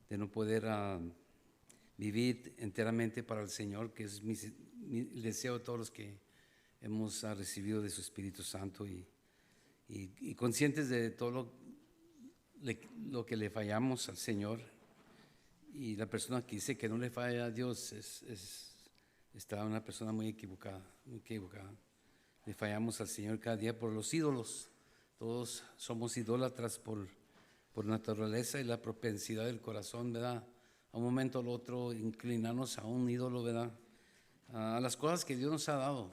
de no poder vivir enteramente para el Señor, que es el deseo de todos los que hemos recibido de su Espíritu Santo y conscientes de todo lo que le fallamos al Señor. Y la persona que dice que no le falla a Dios está una persona muy equivocada, muy equivocada. Le fallamos al Señor cada día por los ídolos. Todos somos idólatras por naturaleza y la propensidad del corazón, ¿verdad? A un momento o al otro inclinarnos a un ídolo, ¿verdad? A las cosas que Dios nos ha dado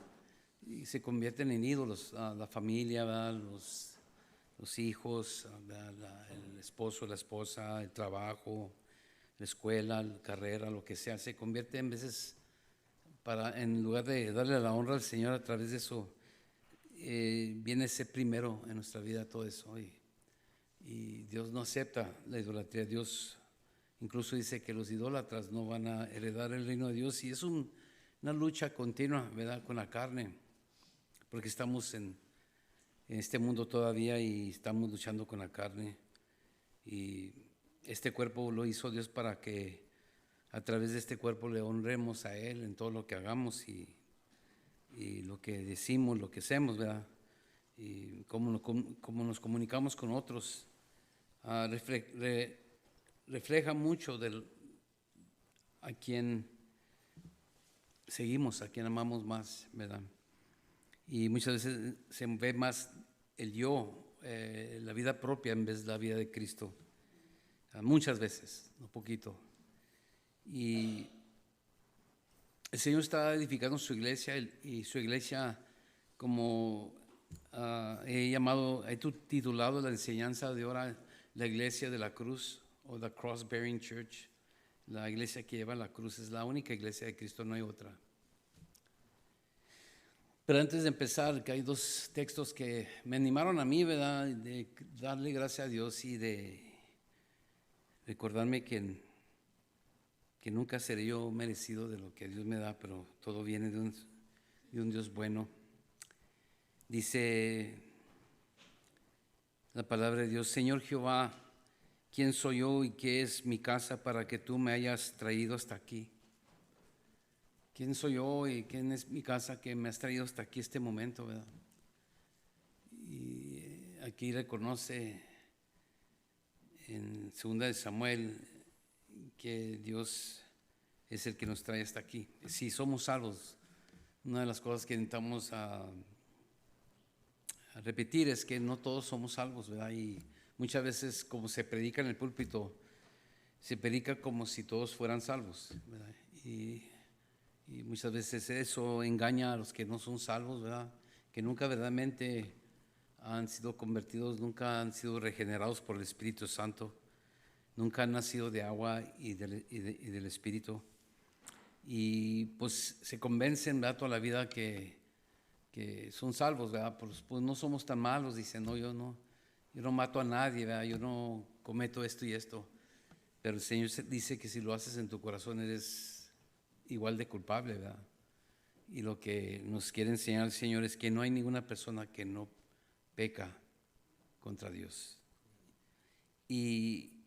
y se convierten en ídolos, a la familia, ¿verdad? Los hijos, ¿verdad? El esposo, la esposa, el trabajo, la escuela, la carrera, lo que sea, se convierte en veces en lugar de darle la honra al Señor a través de eso, viene a ser primero en nuestra vida todo eso. Y Dios no acepta la idolatría. Dios incluso dice que los idólatras no van a heredar el reino de Dios. Y es una lucha continua, ¿verdad?, con la carne, porque estamos en este mundo todavía y estamos luchando con la carne. Y este cuerpo lo hizo Dios para que a través de este cuerpo le honremos a Él en todo lo que hagamos y lo que decimos, lo que hacemos, ¿verdad? Y cómo nos comunicamos con otros. Refleja mucho a quien seguimos, a quien amamos más, ¿verdad? Y muchas veces se ve más el yo, la vida propia en vez de la vida de Cristo. Muchas veces, un poquito. Y el Señor está edificando su iglesia y su iglesia, como he titulado la enseñanza de ahora, la iglesia de la cruz o la Cross Bearing Church. La iglesia que lleva la cruz es la única iglesia de Cristo, no hay otra. Pero antes de empezar, que hay dos textos que me animaron a mí, ¿verdad?, de darle gracias a Dios y de recordarme que nunca seré yo merecido de lo que Dios me da, pero todo viene de un Dios bueno. Dice la palabra de Dios: Señor Jehová, ¿quién soy yo y qué es mi casa para que tú me hayas traído hasta aquí? ¿Quién soy yo y quién es mi casa que me has traído hasta aquí este momento, verdad? Y aquí reconoce en 2 de Samuel que Dios es el que nos trae hasta aquí. Si somos salvos, una de las cosas que intentamos a repetir es que no todos somos salvos, ¿verdad? Y muchas veces, como se predica en el púlpito, se predica como si todos fueran salvos, ¿verdad? Y muchas veces eso engaña a los que no son salvos, ¿verdad? Que nunca verdaderamente han sido convertidos, nunca han sido regenerados por el Espíritu Santo, nunca han nacido de agua y del Espíritu. Y pues se convencen, ¿verdad?, toda la vida que son salvos, ¿verdad? Pues no somos tan malos, dicen, no, yo no mato a nadie, ¿verdad? Yo no cometo esto y esto. Pero el Señor dice que si lo haces en tu corazón eres igual de culpable, ¿verdad? Y lo que nos quiere enseñar el Señor es que no hay ninguna persona que no peca contra Dios. Y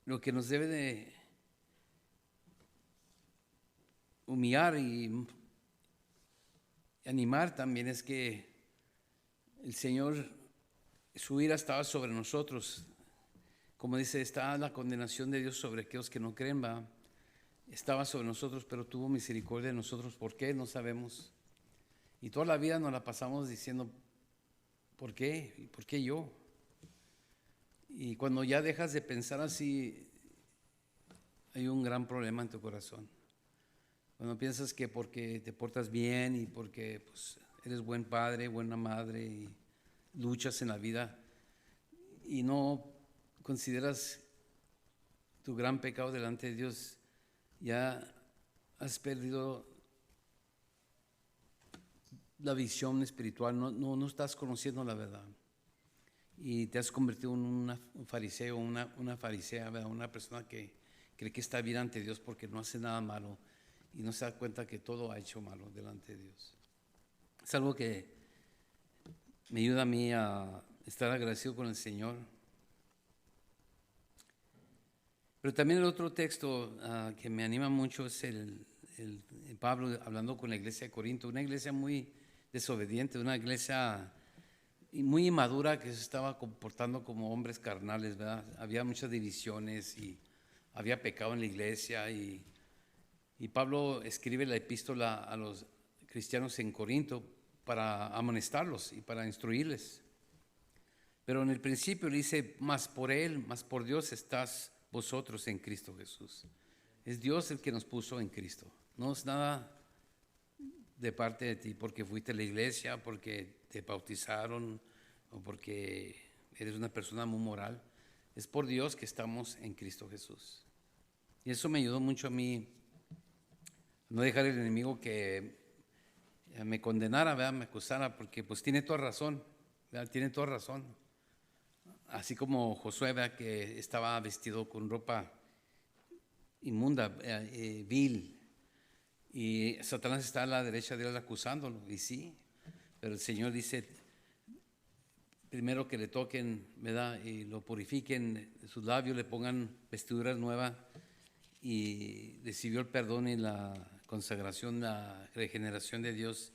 lo que nos debe de humillar y animar también es que el Señor, su ira estaba sobre nosotros. Como dice, está la condenación de Dios sobre aquellos que no creen, ¿va? Estaba sobre nosotros, pero tuvo misericordia de nosotros. ¿Por qué? No sabemos. Y toda la vida nos la pasamos diciendo, ¿por qué? ¿Por qué yo? Y cuando ya dejas de pensar así, hay un gran problema en tu corazón. Cuando piensas que porque te portas bien y porque pues, eres buen padre, buena madre y luchas en la vida y no consideras tu gran pecado delante de Dios, ya has perdido la visión espiritual, no estás conociendo la verdad y te has convertido en un fariseo, una farisea, ¿verdad? Una persona que cree que está bien ante Dios porque no hace nada malo y no se da cuenta que todo ha hecho malo delante de Dios. Es algo que me ayuda a mí a estar agradecido con el Señor. Pero también el otro texto que me anima mucho es el Pablo hablando con la iglesia de Corinto, una iglesia muy desobediente, una iglesia muy inmadura que se estaba comportando como hombres carnales, ¿verdad? Había muchas divisiones y había pecado en la iglesia y Pablo escribe la epístola a los cristianos en Corinto para amonestarlos y para instruirles. Pero en el principio le dice, más por Él, más por Dios estás vosotros en Cristo Jesús. Es Dios el que nos puso en Cristo. No es nada de parte de ti porque fuiste a la iglesia, porque te bautizaron o porque eres una persona muy moral. Es por Dios que estamos en Cristo Jesús. Y eso me ayudó mucho a mí, no dejar el enemigo que me condenara, ¿verdad? Me acusara, porque pues tiene toda razón, ¿verdad? Tiene toda razón. Así como Josué, ¿verdad? Que estaba vestido con ropa inmunda, vil, y Satanás está a la derecha de él acusándolo, y sí, pero el Señor dice, primero que le toquen, ¿verdad? Y lo purifiquen, sus labios le pongan vestiduras nuevas, y recibió el perdón y la consagración, la regeneración de Dios,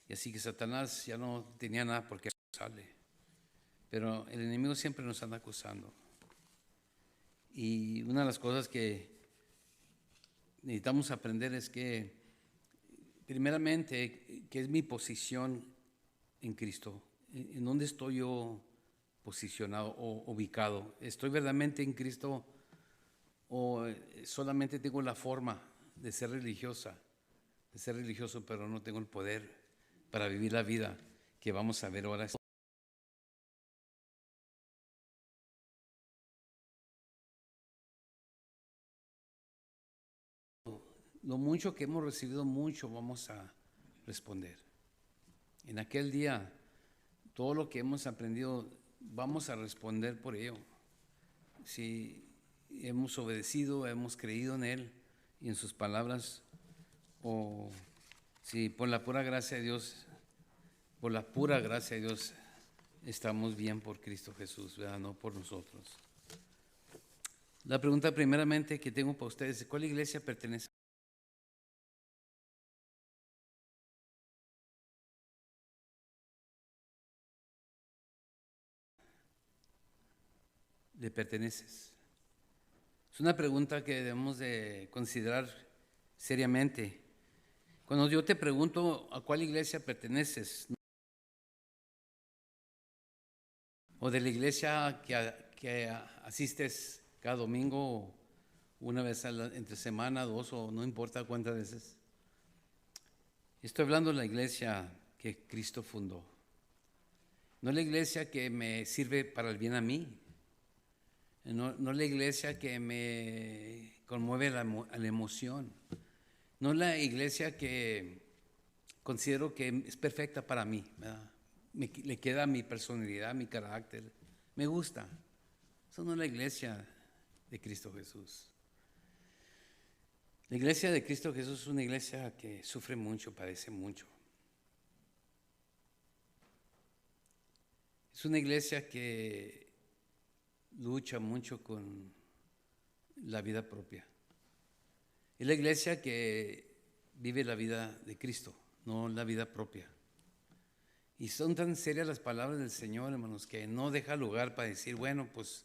y así que Satanás ya no tenía nada por qué acusarle. Pero el enemigo siempre nos anda acusando. Y una de las cosas que necesitamos aprender es que, primeramente, que es mi posición en Cristo. ¿En dónde estoy yo posicionado o ubicado? ¿Estoy verdaderamente en Cristo o solamente tengo la forma de ser religiosa, de ser religioso, pero no tengo el poder para vivir la vida que vamos a ver ahora? Lo mucho que hemos recibido, mucho vamos a responder. En aquel día, todo lo que hemos aprendido, vamos a responder por ello. Si hemos obedecido, hemos creído en Él y en sus palabras, o si por la pura gracia de Dios, por la pura gracia de Dios, estamos bien por Cristo Jesús, ¿verdad? No por nosotros. La pregunta primeramente que tengo para ustedes, ¿cuál iglesia pertenece? ¿Le perteneces? Es una pregunta que debemos de considerar seriamente. Cuando yo te pregunto a cuál iglesia perteneces, o de la iglesia que asistes cada domingo, una vez entre semana, dos, o no importa cuántas veces, estoy hablando de la iglesia que Cristo fundó. No la iglesia que me sirve para el bien a mí, no la iglesia que me conmueve la emoción, no la iglesia que considero que es perfecta para mí, ¿verdad? Le queda mi personalidad, mi carácter, me gusta. Eso no es la iglesia de Cristo Jesús. La iglesia de Cristo Jesús es una iglesia que sufre mucho, padece mucho. Es una iglesia que lucha mucho con la vida propia. Es la iglesia que vive la vida de Cristo, no la vida propia. Y son tan serias las palabras del Señor, hermanos, que no deja lugar para decir, bueno, pues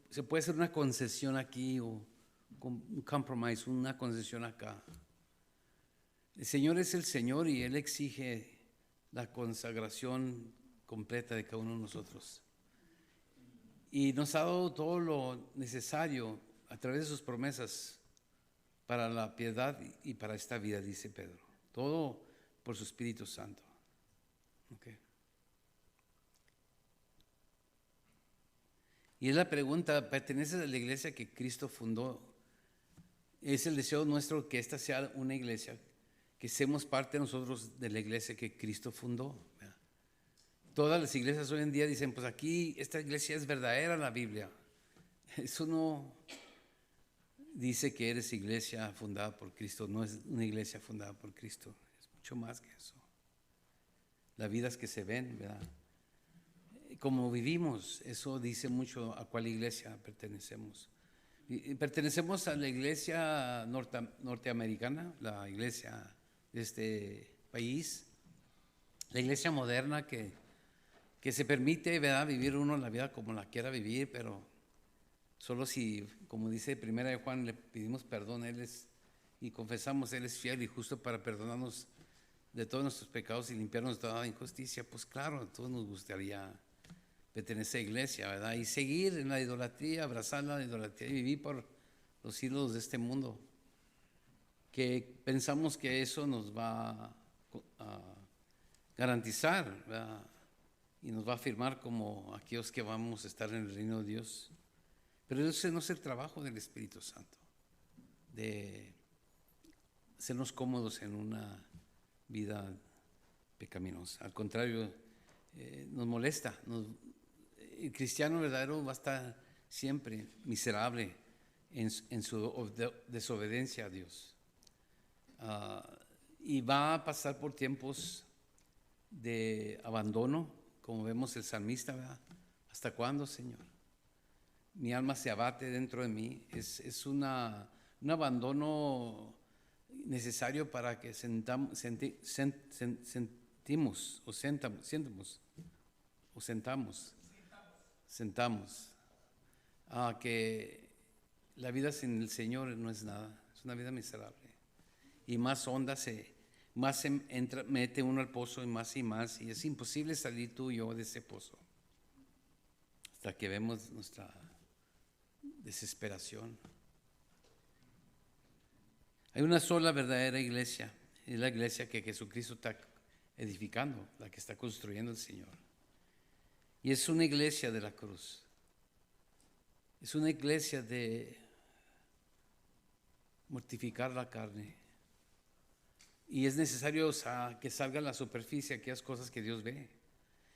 se puede hacer una concesión aquí o un compromise, una concesión acá. El Señor es el Señor y Él exige la consagración completa de cada uno de nosotros. Y nos ha dado todo lo necesario a través de sus promesas para la piedad y para esta vida, dice Pedro. Todo por su Espíritu Santo. Okay. Y es la pregunta, ¿perteneces a la iglesia que Cristo fundó? Es el deseo nuestro que esta sea una iglesia, que seamos parte nosotros de la iglesia que Cristo fundó. Todas las iglesias hoy en día dicen, pues aquí esta iglesia es verdadera en la Biblia. Eso no dice que eres iglesia fundada por Cristo, no es una iglesia fundada por Cristo, es mucho más que eso. Las vidas que se ven, ¿verdad? Como vivimos, eso dice mucho a cuál iglesia pertenecemos. Y pertenecemos a la iglesia norteamericana, la iglesia de este país, la iglesia moderna que se permite, ¿verdad?, vivir uno la vida como la quiera vivir, pero solo si, como dice Primera de Juan, le pedimos perdón, y confesamos, Él es fiel y justo para perdonarnos de todos nuestros pecados y limpiarnos de toda injusticia. Pues claro, a todos nos gustaría pertenecer a la iglesia, ¿verdad? Y seguir en la idolatría, abrazar la idolatría y vivir por los ídolos de este mundo, que pensamos que eso nos va a garantizar, ¿verdad?, y nos va a afirmar como aquellos que vamos a estar en el reino de Dios. Pero ese no es el trabajo del Espíritu Santo, de hacernos cómodos en una vida pecaminosa. Al contrario, nos molesta. El cristiano verdadero va a estar siempre miserable en su desobediencia a Dios. Y va a pasar por tiempos de abandono, como vemos el salmista, ¿verdad? ¿Hasta cuándo, Señor? Mi alma se abate dentro de mí. Es un abandono necesario para que sentamos que la vida sin el Señor no es nada, es una vida miserable. Y más honda más se mete uno al pozo y más, y es imposible salir tú y yo de ese pozo hasta que vemos nuestra desesperación. Hay una sola verdadera iglesia, es la iglesia que Jesucristo está edificando, la que está construyendo el Señor. Y es una iglesia de la cruz, es una iglesia de mortificar la carne. Y es necesario que salga a la superficie aquellas cosas que Dios ve.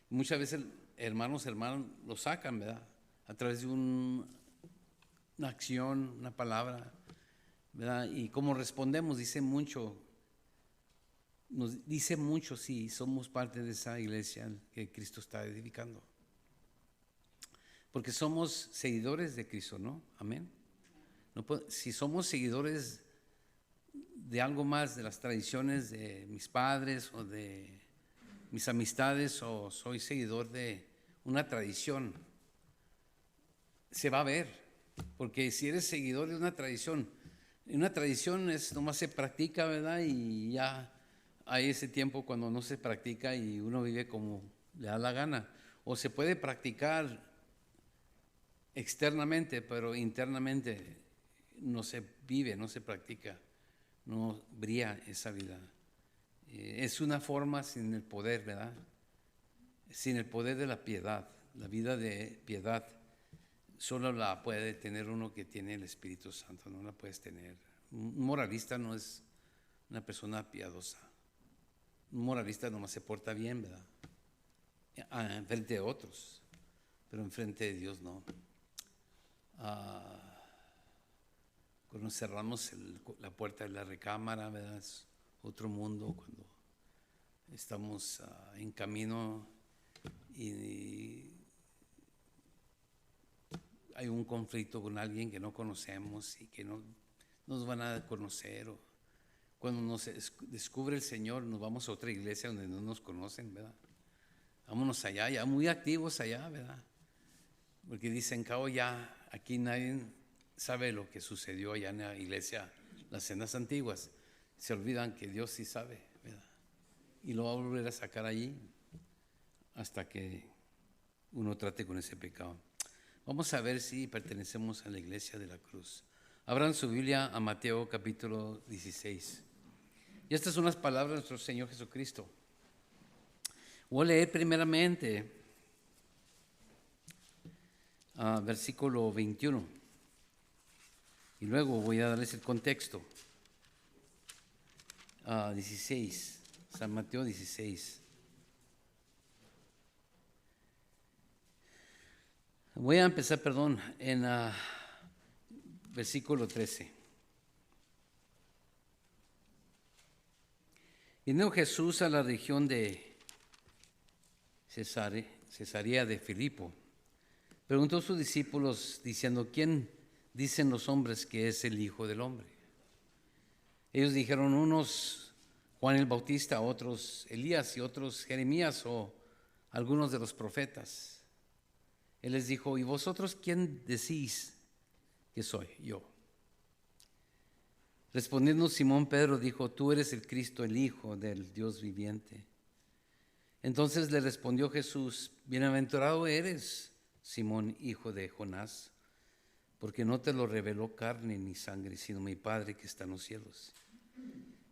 Muchas veces hermanos lo sacan, ¿verdad?, a través de una acción, una palabra, ¿verdad? Y como respondemos nos dice mucho si somos parte de esa iglesia que Cristo está edificando. Porque somos seguidores de Cristo, ¿no? Amén. Si somos seguidores de algo más, de las tradiciones de mis padres o de mis amistades, o soy seguidor de una tradición, se va a ver. Porque si eres seguidor de una tradición nomás se practica, ¿verdad? Y ya hay ese tiempo cuando no se practica y uno vive como le da la gana. O se puede practicar externamente, pero internamente no se vive, no se practica, no brilla esa vida. Es una forma sin el poder, ¿verdad? Sin el poder de la piedad. La vida de piedad solo la puede tener uno que tiene el Espíritu Santo, no la puedes tener. Un moralista no es una persona piadosa. Un moralista nomás se porta bien, ¿verdad? En frente de otros, pero en frente de Dios no. Cuando cerramos la puerta de la recámara, ¿verdad?, es otro mundo. Cuando estamos en camino y hay un conflicto con alguien que no conocemos y que no nos van a conocer, o cuando nos descubre el Señor, nos vamos a otra iglesia donde no nos conocen, ¿verdad? Vámonos allá, ya muy activos allá, ¿verdad? Porque dicen, cabo, ya aquí nadie sabe lo que sucedió allá en la iglesia, las cenas antiguas. Se olvidan que Dios sí sabe, ¿verdad? Y lo va a volver a sacar allí hasta que uno trate con ese pecado. Vamos a ver si pertenecemos a la iglesia de la cruz. Abran su Biblia a Mateo capítulo 16. Y estas son las palabras de nuestro Señor Jesucristo. Voy a leer primeramente versículo 21. Y luego voy a darles el contexto. 16, San Mateo 16. Voy a empezar, en versículo 13. Vino Jesús a la región de Cesarea de Filipo. Preguntó a sus discípulos diciendo, ¿quién dicen los hombres que es el Hijo del Hombre? Ellos dijeron, unos Juan el Bautista, otros Elías y otros Jeremías o algunos de los profetas. Él les dijo, ¿y vosotros quién decís que soy yo? Respondiendo Simón Pedro dijo, tú eres el Cristo, el Hijo del Dios viviente. Entonces le respondió Jesús, bienaventurado eres, Simón, hijo de Jonás, porque no te lo reveló carne ni sangre, sino mi Padre que está en los cielos.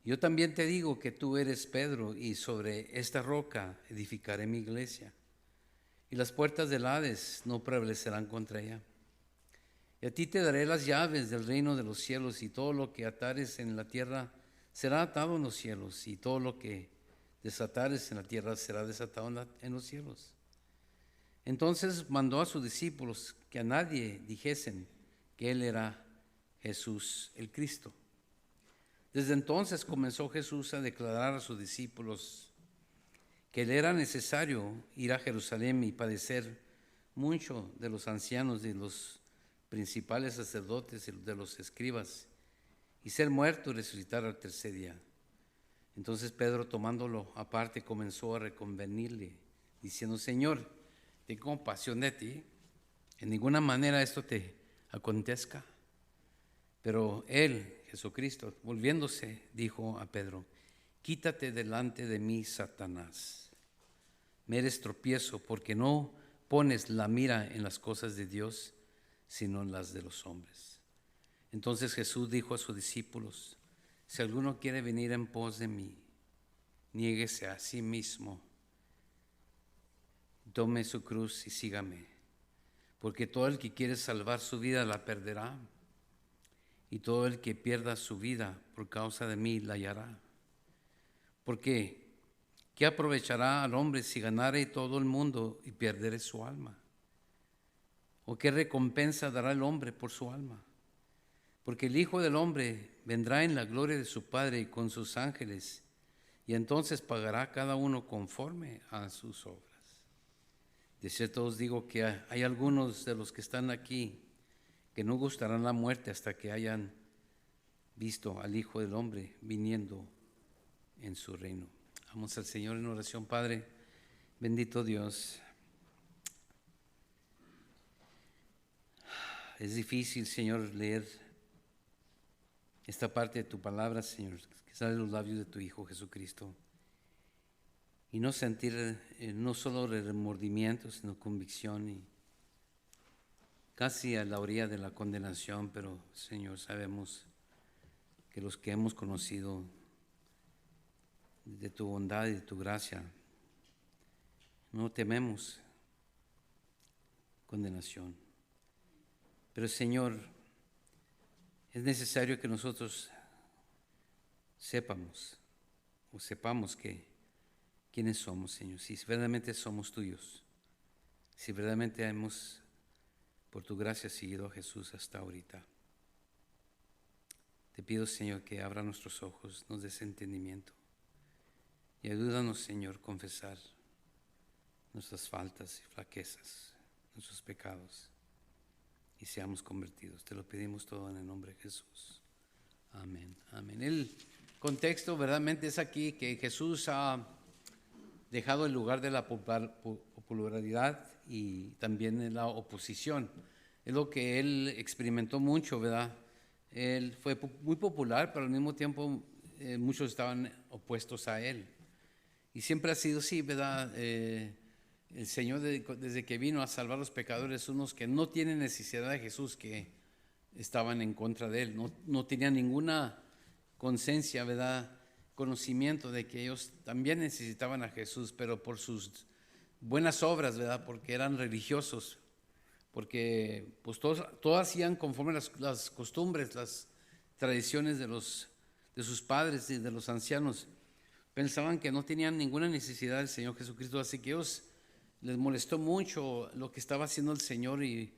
Yo también te digo que tú eres Pedro, y sobre esta roca edificaré mi iglesia, y las puertas del Hades no prevalecerán contra ella. Y a ti te daré las llaves del reino de los cielos, y todo lo que atares en la tierra será atado en los cielos, y todo lo que desatares en la tierra será desatado en los cielos. Entonces mandó a sus discípulos que a nadie dijesen que él era Jesús el Cristo. Desde entonces comenzó Jesús a declarar a sus discípulos que le era necesario ir a Jerusalén y padecer mucho de los ancianos y los principales sacerdotes y de los escribas, y ser muerto y resucitar al tercer día. Entonces Pedro, tomándolo aparte, comenzó a reconvenirle, diciendo, Señor, tengo compasión de ti, en ninguna manera esto te acontezca. Pero él, Jesucristo, volviéndose, dijo a Pedro, quítate delante de mí, Satanás. Me eres tropiezo, porque no pones la mira en las cosas de Dios, sino en las de los hombres. Entonces Jesús dijo a sus discípulos, si alguno quiere venir en pos de mí, niéguese a sí mismo, tome su cruz y sígame, porque todo el que quiere salvar su vida la perderá, y todo el que pierda su vida por causa de mí la hallará. Porque ¿qué aprovechará al hombre si ganare todo el mundo y perdiere su alma? ¿O qué recompensa dará el hombre por su alma? Porque el Hijo del Hombre vendrá en la gloria de su Padre y con sus ángeles, y entonces pagará cada uno conforme a sus obras. De cierto os digo que hay algunos de los que están aquí que no gustarán la muerte hasta que hayan visto al Hijo del Hombre viniendo en su reino. Vamos al Señor en oración. Padre, bendito Dios. Es difícil, Señor, leer esta parte de tu palabra, Señor, que sale de los labios de tu Hijo Jesucristo, y no sentir no solo remordimiento, sino convicción, y casi a la orilla de la condenación. Pero, Señor, sabemos que los que hemos conocido de tu bondad y de tu gracia, no tememos condenación. Pero, Señor, es necesario que nosotros sepamos quiénes somos, Señor, si verdaderamente somos tuyos, si verdaderamente hemos, por tu gracia, seguido a Jesús hasta ahorita. Te pido, Señor, que abra nuestros ojos, nos des entendimiento, y ayúdanos, Señor, a confesar nuestras faltas y flaquezas, nuestros pecados, y seamos convertidos. Te lo pedimos todo en el nombre de Jesús. Amén. Amén. El contexto verdaderamente es aquí que Jesús ha dejado el lugar de la popularidad y también de la oposición. Es lo que él experimentó mucho, ¿verdad? Él fue muy popular, pero al mismo tiempo muchos estaban opuestos a él. Y siempre ha sido así, ¿verdad? El Señor, desde que vino a salvar a los pecadores, unos que no tienen necesidad de Jesús, que estaban en contra de él, no tenían ninguna conciencia, ¿verdad? Conocimiento de que ellos también necesitaban a Jesús, pero por sus buenas obras, ¿verdad? Porque eran religiosos, porque pues todos hacían conforme las costumbres, las tradiciones de sus padres y de los ancianos. Pensaban que no tenían ninguna necesidad del Señor Jesucristo, así que ellos les molestó mucho lo que estaba haciendo el Señor, y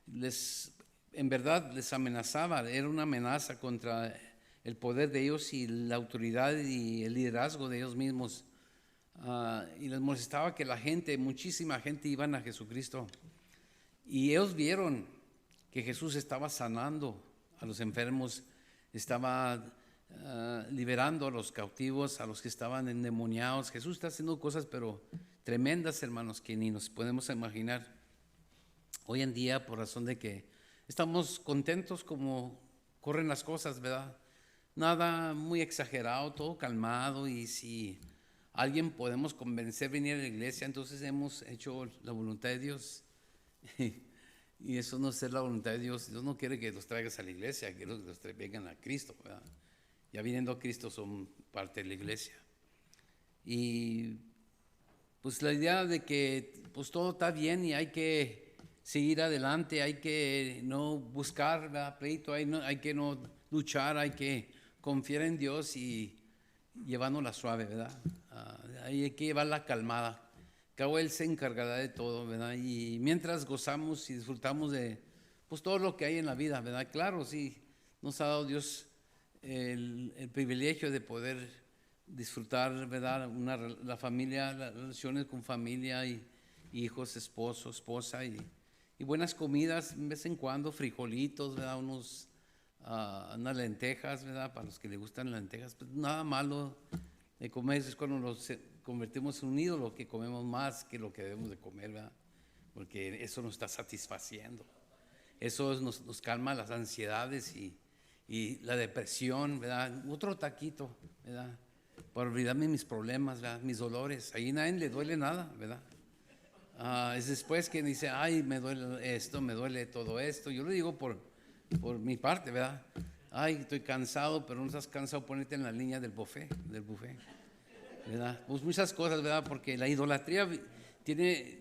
en verdad les amenazaba. Era una amenaza contra el poder de ellos y la autoridad y el liderazgo de ellos mismos. Y les molestaba que muchísima gente iban a Jesucristo. Y ellos vieron que Jesús estaba sanando a los enfermos, estaba liberando a los cautivos, a los que estaban endemoniados. Jesús está haciendo cosas pero tremendas, hermanos, que ni nos podemos imaginar. Hoy en día, por razón de que estamos contentos como corren las cosas, ¿verdad? Nada muy exagerado, todo calmado, y si alguien podemos convencer a venir a la iglesia, entonces hemos hecho la voluntad de Dios. Y eso no es ser la voluntad de Dios. Dios no quiere que los traigas a la iglesia, quiere que los vengan a Cristo, ¿verdad? Ya viniendo a Cristo son parte de la iglesia. Y pues la idea de que pues todo está bien y hay que seguir adelante, hay que no buscar, ¿verdad?, pleito, hay que no luchar, hay que confiar en Dios y llevándola suave, ¿verdad? Ahí hay que llevarla calmada. Cabo Él se encargará de todo, ¿verdad? Y mientras gozamos y disfrutamos de pues todo lo que hay en la vida, ¿verdad? Claro, sí, nos ha dado Dios el privilegio de poder disfrutar, ¿verdad? La familia, las relaciones con familia y hijos, esposo, esposa y buenas comidas de vez en cuando, frijolitos, ¿verdad? Unas lentejas, ¿verdad? Para los que les gustan las lentejas, pues nada malo de comer. Es cuando nos convertimos en un ídolo, que comemos más que lo que debemos de comer, ¿verdad? Porque eso nos está satisfaciendo. Eso nos calma las ansiedades y la depresión, ¿verdad? Otro taquito, ¿verdad? Para olvidarme mis problemas, ¿verdad? Mis dolores. Ahí nadie le duele nada, ¿verdad? Es después que dice, ay, me duele esto, me duele todo esto. Yo lo digo por mi parte, ¿verdad? Ay, estoy cansado, pero no estás cansado, ponerte en la línea del buffet, ¿verdad? Pues muchas cosas, ¿verdad? Porque la idolatría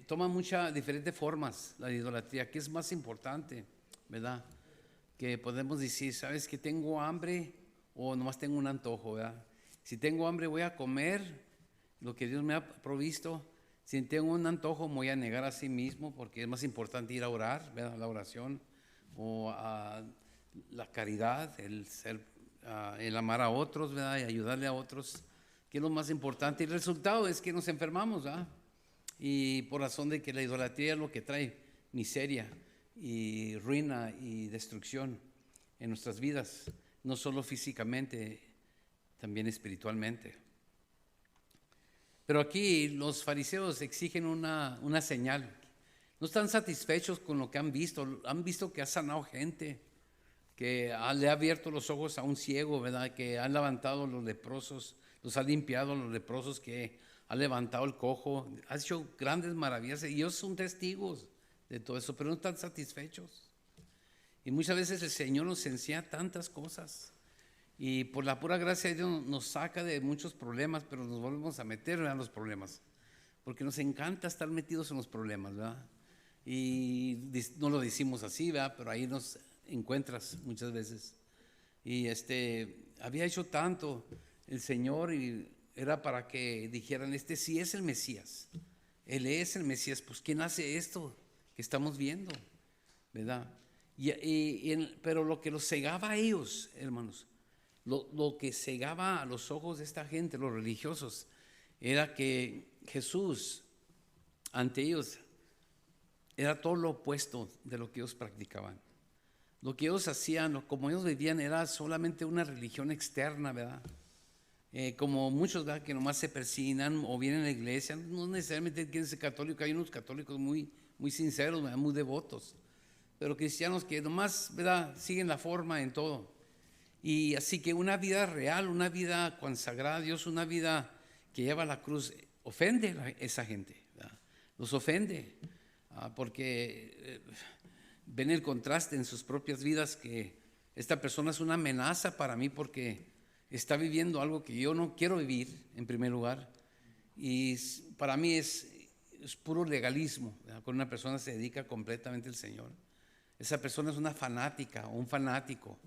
toma muchas diferentes formas, la idolatría. ¿Qué es más importante, verdad? Que podemos decir, ¿sabes que tengo hambre o nomás tengo un antojo, verdad? Si tengo hambre voy a comer lo que Dios me ha provisto. Si tengo un antojo me voy a negar a sí mismo, porque es más importante ir a orar, ¿verdad? La oración o la caridad, el amar a otros, ¿verdad? Y ayudarle a otros, que es lo más importante. Y el resultado es que nos enfermamos, ¿verdad? Y por razón de que la idolatría es lo que trae miseria y ruina y destrucción en nuestras vidas, no solo físicamente, también espiritualmente. Pero aquí los fariseos exigen una señal. No están satisfechos con lo que han visto que ha sanado gente, que le ha abierto los ojos a un ciego, ¿verdad? Que ha levantado a los leprosos, los ha limpiado a los leprosos, que ha levantado el cojo, ha hecho grandes maravillas, y ellos son testigos de todo eso, pero no están satisfechos. Y muchas veces el Señor nos enseña tantas cosas, y por la pura gracia de Dios nos saca de muchos problemas, pero nos volvemos a meter en los problemas, porque nos encanta estar metidos en los problemas, ¿verdad? Y no lo decimos así, ¿verdad? Pero ahí nos encuentras muchas veces. Y había hecho tanto el Señor, y era para que dijeran, sí es el Mesías, Él es el Mesías. Pues ¿quién hace esto que estamos viendo, verdad? Pero lo que los cegaba a ellos, hermanos, lo que cegaba a los ojos de esta gente, los religiosos, era que Jesús ante ellos era todo lo opuesto de lo que ellos practicaban. Lo que ellos hacían, como ellos vivían, era solamente una religión externa, ¿verdad? Como muchos, ¿verdad?, que nomás se persignan o vienen a la iglesia, no necesariamente quieren ser católicos. Hay unos católicos muy, muy sinceros, ¿verdad?, muy devotos, pero cristianos que nomás, ¿verdad?, siguen la forma en todo. Y así que una vida real, una vida consagrada a Dios, una vida que lleva la cruz, ofende a esa gente, ¿verdad? Los ofende, porque ven el contraste en sus propias vidas, que esta persona es una amenaza para mí porque está viviendo algo que yo no quiero vivir, en primer lugar. Y para mí es puro legalismo, ¿verdad? Cuando una persona se dedica completamente al Señor, esa persona es una fanática o un fanático,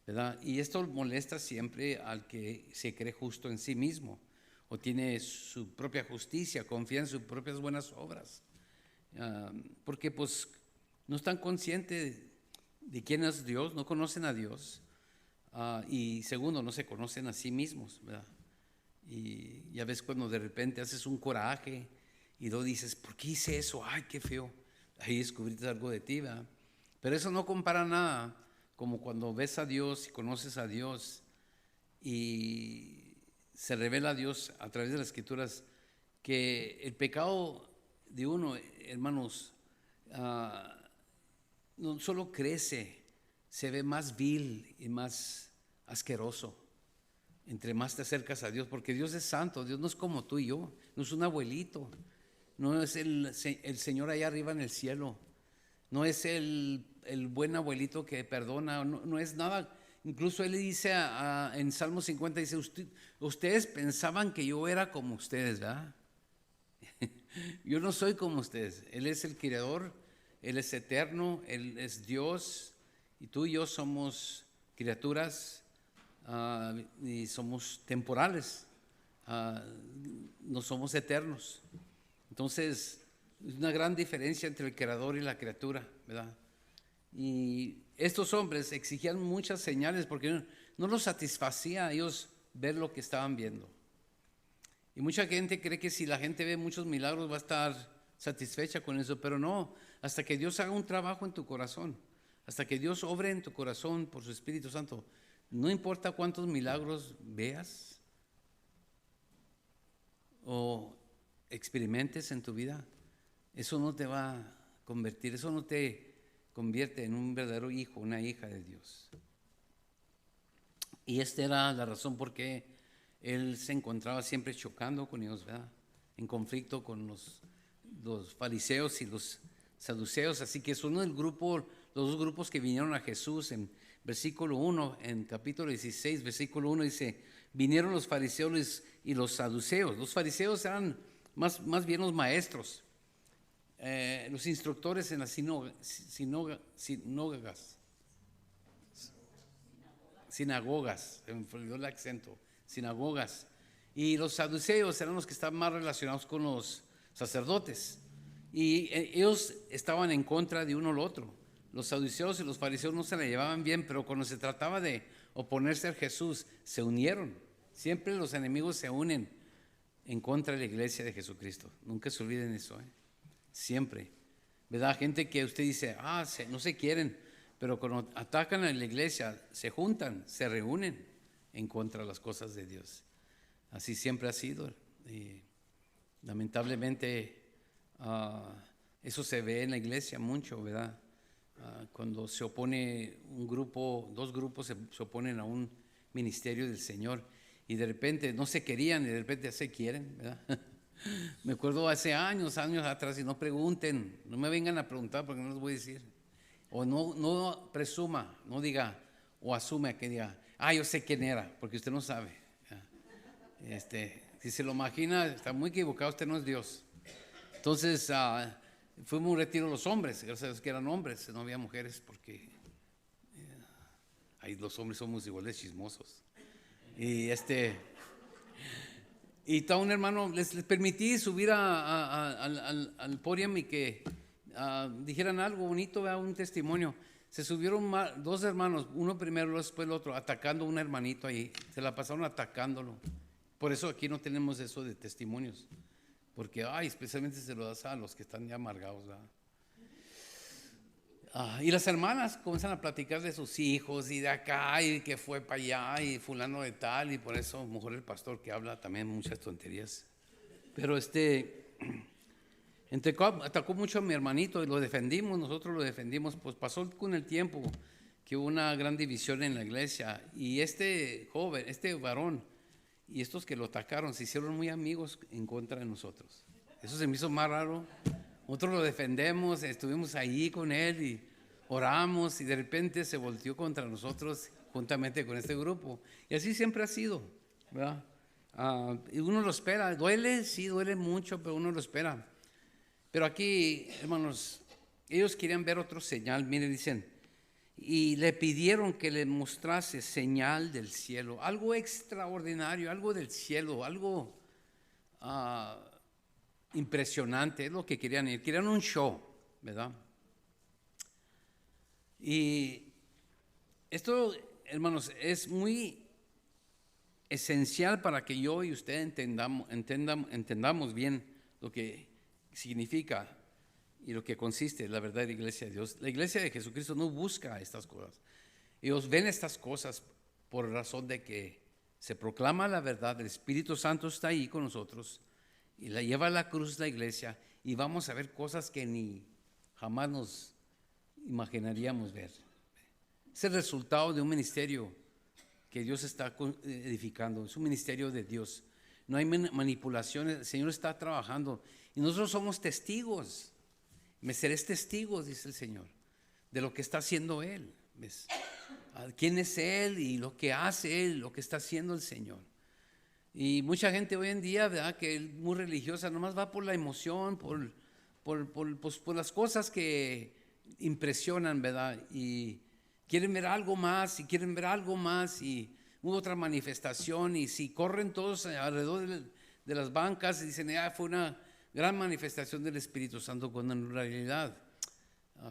¿verdad? Y esto molesta siempre al que se cree justo en sí mismo o tiene su propia justicia, confía en sus propias buenas obras, porque pues no están conscientes de quién es Dios, no conocen a Dios, y segundo, no se conocen a sí mismos, ¿verdad? Y ya ves cuando de repente haces un coraje y luego dices, ¿por qué hice eso? Ay, qué feo. Ahí descubriste algo de ti, ¿verdad? Pero eso no compara nada como cuando ves a Dios y conoces a Dios y se revela a Dios a través de las Escrituras, que el pecado de uno, hermanos, no solo crece, se ve más vil y más asqueroso entre más te acercas a Dios, porque Dios es santo. Dios no es como tú y yo, no es un abuelito, no es el Señor allá arriba en el cielo, no es el buen abuelito que perdona, no es nada. Incluso Él dice en Salmo 50, dice, ustedes pensaban que yo era como ustedes, ¿verdad? Yo no soy como ustedes. Él es el Creador, Él es eterno, Él es Dios, y tú y yo somos criaturas y somos temporales, no somos eternos. Entonces, es una gran diferencia entre el Creador y la criatura, ¿verdad? Y estos hombres exigían muchas señales porque no los satisfacía a ellos ver lo que estaban viendo. Y mucha gente cree que si la gente ve muchos milagros va a estar satisfecha con eso, pero no, hasta que Dios haga un trabajo en tu corazón, hasta que Dios obre en tu corazón por su Espíritu Santo, no importa cuántos milagros veas o experimentes en tu vida, eso no te va a convertir, eso no te convierte en un verdadero hijo, una hija de Dios. Y esta era la razón por qué él se encontraba siempre chocando con ellos, ¿verdad? En conflicto con los fariseos y los saduceos. Así que son los dos grupos que vinieron a Jesús. En versículo 1, en capítulo 16, versículo 1 dice, vinieron los fariseos y los saduceos. Los fariseos eran más bien los maestros, los instructores en las sinagogas, se me olvidó el acento, sinagogas. Y los saduceos eran los que estaban más relacionados con los sacerdotes. Y ellos estaban en contra de uno al otro. Los saduceos y los fariseos no se la llevaban bien, pero cuando se trataba de oponerse a Jesús, se unieron. Siempre los enemigos se unen en contra de la iglesia de Jesucristo. Nunca se olviden eso, siempre. ¿Verdad? Gente que usted dice, no se quieren, pero cuando atacan a la iglesia, se juntan, se reúnen en contra de las cosas de Dios. Así siempre ha sido. Y lamentablemente eso se ve en la iglesia mucho, ¿verdad? Cuando se opone dos grupos se oponen a un ministerio del Señor y de repente no se querían y de repente se quieren, ¿verdad? Me acuerdo hace años atrás, y no pregunten, no me vengan a preguntar porque no les voy a decir. O no presuma, no diga, o asume que diga, yo sé quién era, porque usted no sabe. Si se lo imagina, está muy equivocado, usted no es Dios. Entonces, fuimos a un retiro los hombres, gracias a Dios que eran hombres, no había mujeres, porque ahí los hombres somos iguales chismosos. Y estaba un hermano, les permití subir al podium y que dijeran algo bonito, un testimonio. Se subieron dos hermanos, uno primero, después el otro, atacando a un hermanito ahí. Se la pasaron atacándolo. Por eso aquí no tenemos eso de testimonios. Porque, especialmente se lo das a los que están ya amargados, ¿verdad? Y las hermanas comienzan a platicar de sus hijos y de acá y que fue para allá y fulano de tal, y por eso mejor el pastor que habla también muchas tonterías. Pero atacó mucho a mi hermanito y nosotros lo defendimos. Pues pasó con el tiempo que hubo una gran división en la iglesia y este varón y estos que lo atacaron se hicieron muy amigos en contra de nosotros. Eso se me hizo más raro. Nosotros lo defendemos, estuvimos ahí con él y oramos y de repente se volteó contra nosotros juntamente con este grupo. Y así siempre ha sido, ¿verdad? Y uno lo espera, duele, sí, duele mucho, pero uno lo espera. Pero aquí, hermanos, ellos querían ver otro señal. Miren, dicen, y le pidieron que le mostrase señal del cielo, algo extraordinario, algo del cielo, algo impresionante, es lo que querían. Querían un show, ¿verdad? Y esto, hermanos, es muy esencial para que yo y usted entendamos bien lo que significa. y lo que consiste la verdadera iglesia de Dios. La iglesia de Jesucristo no busca estas cosas. Ellos ven estas cosas por razón de que se proclama la verdad, el Espíritu Santo está ahí con nosotros y la lleva a la cruz la iglesia y vamos a ver cosas que ni jamás nos imaginaríamos ver. Es el resultado de un ministerio que Dios está edificando, es un ministerio de Dios. No hay manipulaciones, el Señor está trabajando y nosotros somos testigos. Me seréis testigos, dice el Señor, de lo que está haciendo Él. ¿Ves? ¿Quién es Él y lo que hace Él, lo que está haciendo el Señor? Y mucha gente hoy en día, ¿verdad?, que es muy religiosa, nomás va por la emoción, por las cosas que impresionan, ¿verdad? Y quieren ver algo más, y quieren ver algo más, y otra manifestación, y si corren todos alrededor de las bancas y dicen, fue una gran manifestación del Espíritu Santo, cuando en realidad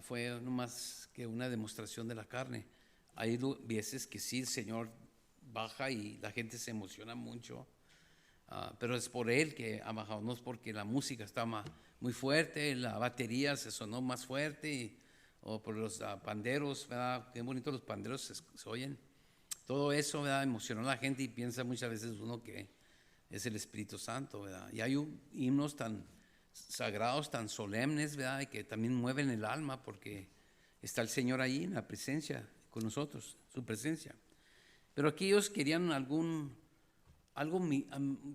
fue no más que una demostración de la carne. Hay veces que sí, el Señor baja y la gente se emociona mucho, pero es por Él que ha bajado, no es porque la música está muy fuerte, la batería se sonó más fuerte, o por los panderos, ¿verdad? Qué bonitos los panderos se oyen. Todo eso, ¿verdad?, emocionó a la gente y piensa muchas veces uno que es el Espíritu Santo, ¿verdad? Y hay himnos tan sagrados, tan solemnes, ¿verdad?, y que también mueven el alma porque está el Señor ahí en la presencia con nosotros, su presencia. Pero aquí ellos querían algo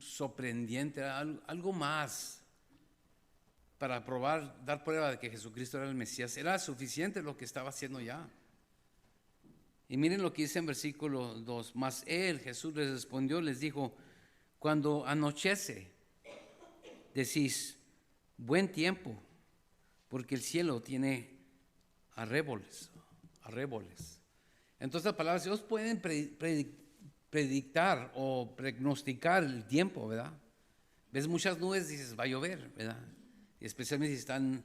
sorprendente, algo más para probar, dar prueba de que Jesucristo era el Mesías. Era suficiente lo que estaba haciendo ya. Y miren lo que dice en versículo 2. Mas Él, Jesús, les respondió, les dijo, cuando anochece, decís, buen tiempo, porque el cielo tiene arreboles. Entonces las palabras, ellos pueden predictar o prognosticar el tiempo, ¿verdad? Ves muchas nubes y dices, va a llover, ¿verdad? Y especialmente si están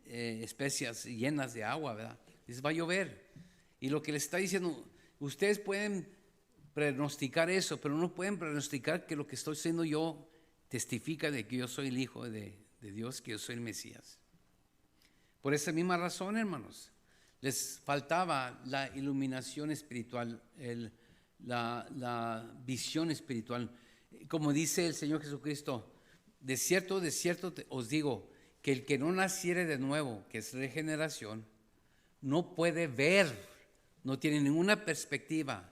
especias llenas de agua, ¿verdad? Dices, va a llover. Y lo que les está diciendo, ustedes pueden pronosticar eso, pero no pueden pronosticar que lo que estoy haciendo yo testifica de que yo soy el Hijo de Dios, que yo soy el Mesías. Por esa misma razón, hermanos, les faltaba la iluminación espiritual, la visión espiritual. Como dice el Señor Jesucristo, de cierto os digo, que el que no naciere de nuevo, que es regeneración, no puede ver, no tiene ninguna perspectiva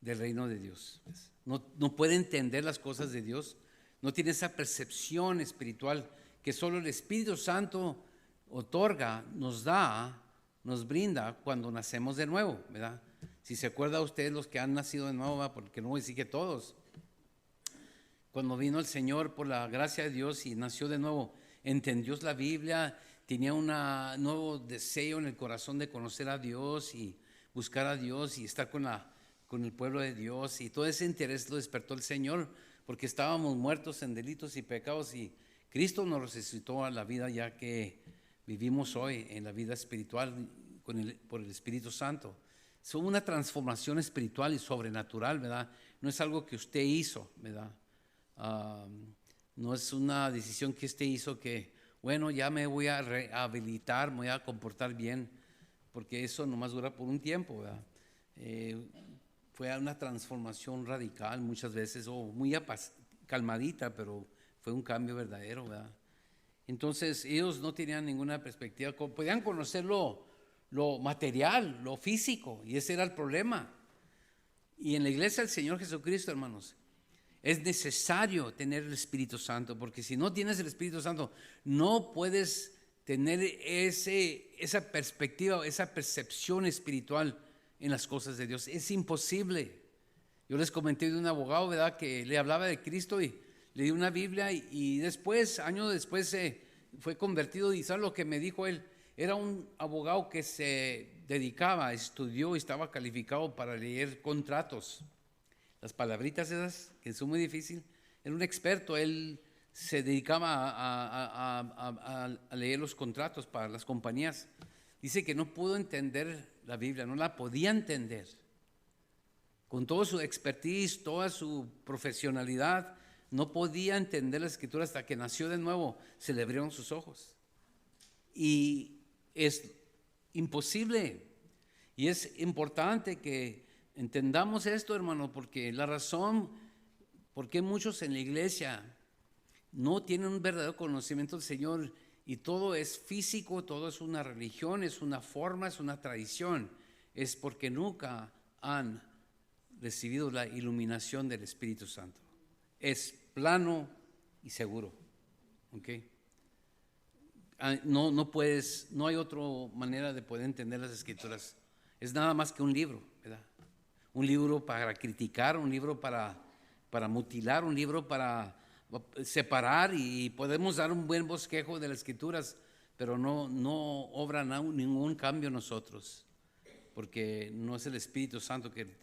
del reino de Dios. No puede entender las cosas de Dios, no tiene esa percepción espiritual que solo el Espíritu Santo otorga, nos da, nos brinda cuando nacemos de nuevo, ¿verdad? Si se acuerda usted, los que han nacido de nuevo, porque no voy a decir que todos, cuando vino el Señor por la gracia de Dios y nació de nuevo, entendió la Biblia, tenía un nuevo deseo en el corazón de conocer a Dios y buscar a Dios y estar con el pueblo de Dios, y todo ese interés lo despertó el Señor, porque estábamos muertos en delitos y pecados y Cristo nos resucitó a la vida, ya que vivimos hoy en la vida espiritual por el Espíritu Santo. Es una transformación espiritual y sobrenatural, ¿verdad? No es algo que usted hizo, ¿verdad? No es una decisión que usted hizo que, bueno, ya me voy a rehabilitar, me voy a comportar bien, porque eso nomás dura por un tiempo, ¿verdad? Fue una transformación radical muchas veces, o muy calmadita, pero fue un cambio verdadero, ¿verdad? Entonces ellos no tenían ninguna perspectiva, podían conocer lo material, lo físico, y ese era el problema. Y en la iglesia del Señor Jesucristo, hermanos, es necesario tener el Espíritu Santo, porque si no tienes el Espíritu Santo, no puedes tener esa perspectiva, esa percepción espiritual en las cosas de Dios. Es imposible. Yo les comenté de un abogado, ¿verdad?, que le hablaba de Cristo y le di una Biblia y después, años después, fue convertido. Y ¿sabe lo que me dijo él? Era un abogado que se dedicaba, estudió y estaba calificado para leer contratos. Las palabritas esas, que son muy difíciles. Era un experto, él se dedicaba a leer los contratos para las compañías. Dice que no pudo entender la Biblia, no la podía entender. Con toda su expertise, toda su profesionalidad, no podía entender la Escritura hasta que nació de nuevo, se le abrieron sus ojos. y es imposible. Y es importante que entendamos esto, hermano, porque la razón por qué muchos en la iglesia no tienen un verdadero conocimiento del Señor y todo es físico, todo es una religión, es una forma, es una tradición, es porque nunca han recibido la iluminación del Espíritu Santo. Es plano y seguro. ¿Okay? No hay otra manera de poder entender las Escrituras. Es nada más que un libro, ¿verdad? Un libro para criticar, un libro para mutilar, un libro para separar, y podemos dar un buen bosquejo de las Escrituras, pero no obra ningún cambio en nosotros, porque no es el Espíritu Santo que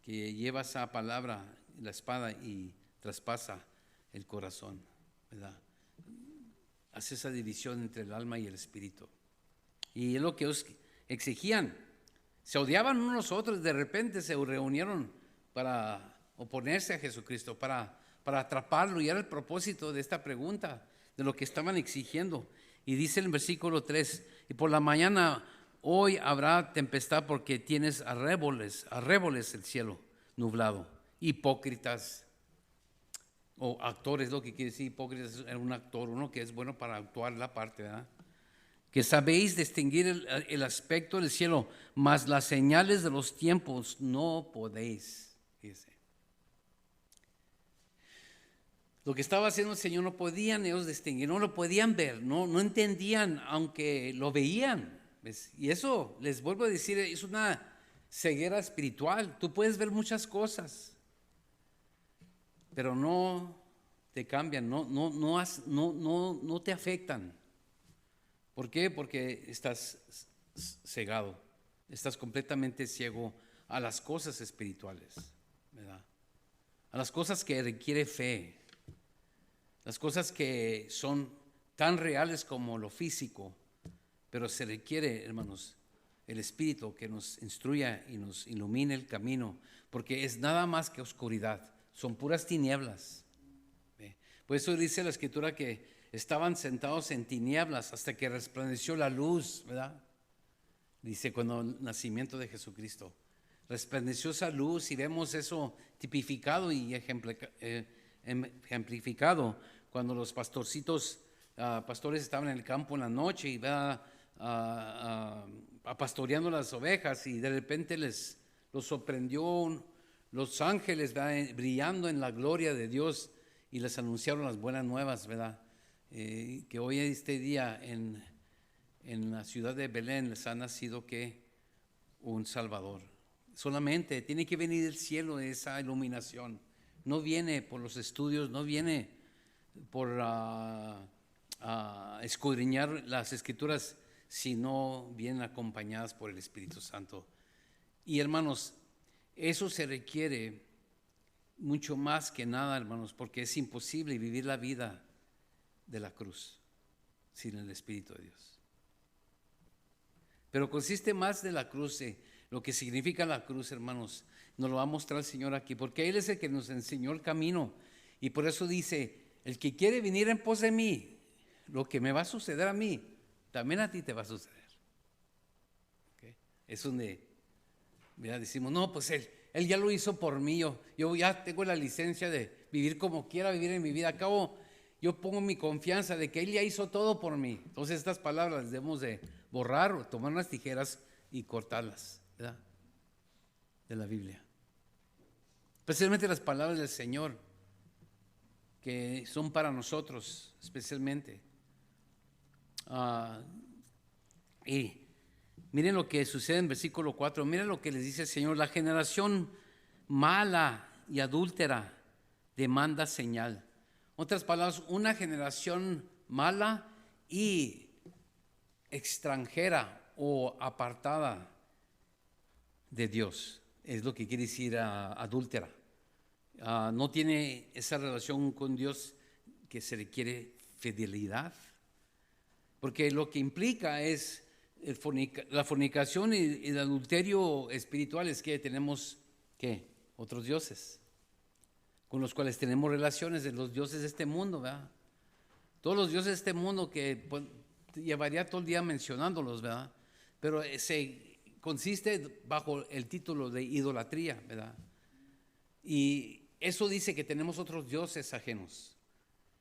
lleva esa palabra, la espada, y traspasa el corazón, ¿verdad? Hace esa división entre el alma y el espíritu. Y es lo que ellos exigían. Se odiaban unos a los otros, de repente se reunieron para oponerse a Jesucristo, para atraparlo, y era el propósito de esta pregunta, de lo que estaban exigiendo. Y dice en el versículo 3, y por la mañana hoy habrá tempestad porque tienes arreboles el cielo nublado. Hipócritas, o actores, lo que quiere decir hipócritas, es un actor, uno que es bueno para actuar la parte, ¿verdad? Que sabéis distinguir el aspecto del cielo, mas las señales de los tiempos no podéis. Fíjese. Lo que estaba haciendo el Señor no podían ellos distinguir, no lo podían ver, no entendían, aunque lo veían. ¿Ves? Y eso, les vuelvo a decir, es una ceguera espiritual. Tú puedes ver muchas cosas, pero no te cambian, no te afectan. ¿Por qué? Porque estás cegado, estás completamente ciego a las cosas espirituales, ¿verdad? A las cosas que requiere fe, las cosas que son tan reales como lo físico, pero se requiere, hermanos, el Espíritu que nos instruya y nos ilumine el camino, porque es nada más que oscuridad, son puras tinieblas. Por eso dice la Escritura que estaban sentados en tinieblas hasta que resplandeció la luz, ¿verdad? Dice cuando el nacimiento de Jesucristo resplandeció esa luz, y vemos eso tipificado y ejemplificado cuando los pastores estaban en el campo en la noche y pastoreando las ovejas, y de repente los sorprendió los ángeles, ¿verdad?, brillando en la gloria de Dios, y les anunciaron las buenas nuevas, ¿verdad? Que hoy este día en la ciudad de Belén les ha nacido que un Salvador. Solamente tiene que venir del cielo esa iluminación. No viene por los estudios, no viene por escudriñar las Escrituras, sino vienen acompañadas por el Espíritu Santo. Y hermanos, eso se requiere mucho más que nada, hermanos, porque es imposible vivir la vida de la cruz sin el Espíritu de Dios. Pero consiste más de la cruz, lo que significa la cruz, hermanos. Nos lo va a mostrar el Señor aquí, porque Él es el que nos enseñó el camino. Y por eso dice, el que quiere venir en pos de mí, lo que me va a suceder a mí, también a ti te va a suceder. ¿Okay? Es donde decimos, no, pues Él ya lo hizo por mí, yo ya tengo la licencia de vivir como quiera vivir en mi vida. Acabo, yo pongo mi confianza de que Él ya hizo todo por mí. Entonces estas palabras debemos de borrar o tomar unas tijeras y cortarlas, ¿verdad?, de la Biblia. Especialmente las palabras del Señor, que son para nosotros especialmente. Y miren lo que sucede en versículo 4. Miren lo que les dice el Señor. La generación mala y adúltera demanda señal. Otras palabras, una generación mala y extranjera o apartada de Dios. Es lo que quiere decir adúltera. No tiene esa relación con Dios, que se requiere fidelidad. Porque lo que implica es la fornicación y el adulterio espiritual, es que tenemos otros dioses con los cuales tenemos relaciones, de los dioses de este mundo, ¿verdad? Todos los dioses de este mundo que llevaría todo el día mencionándolos, ¿verdad? Pero se consiste bajo el título de idolatría, ¿verdad? Y eso dice que tenemos otros dioses ajenos.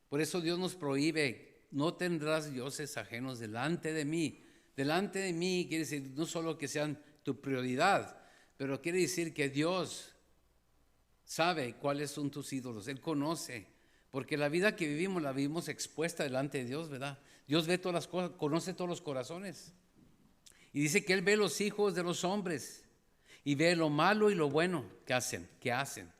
Por eso Dios nos prohíbe: no tendrás dioses ajenos delante de mí. Delante de mí quiere decir no solo que sean tu prioridad, pero quiere decir que Dios sabe cuáles son tus ídolos. Él conoce, porque la vida que vivimos la vivimos expuesta delante de Dios, ¿verdad? Dios ve todas las cosas, conoce todos los corazones. Y dice que Él ve los hijos de los hombres y ve lo malo y lo bueno que hacen.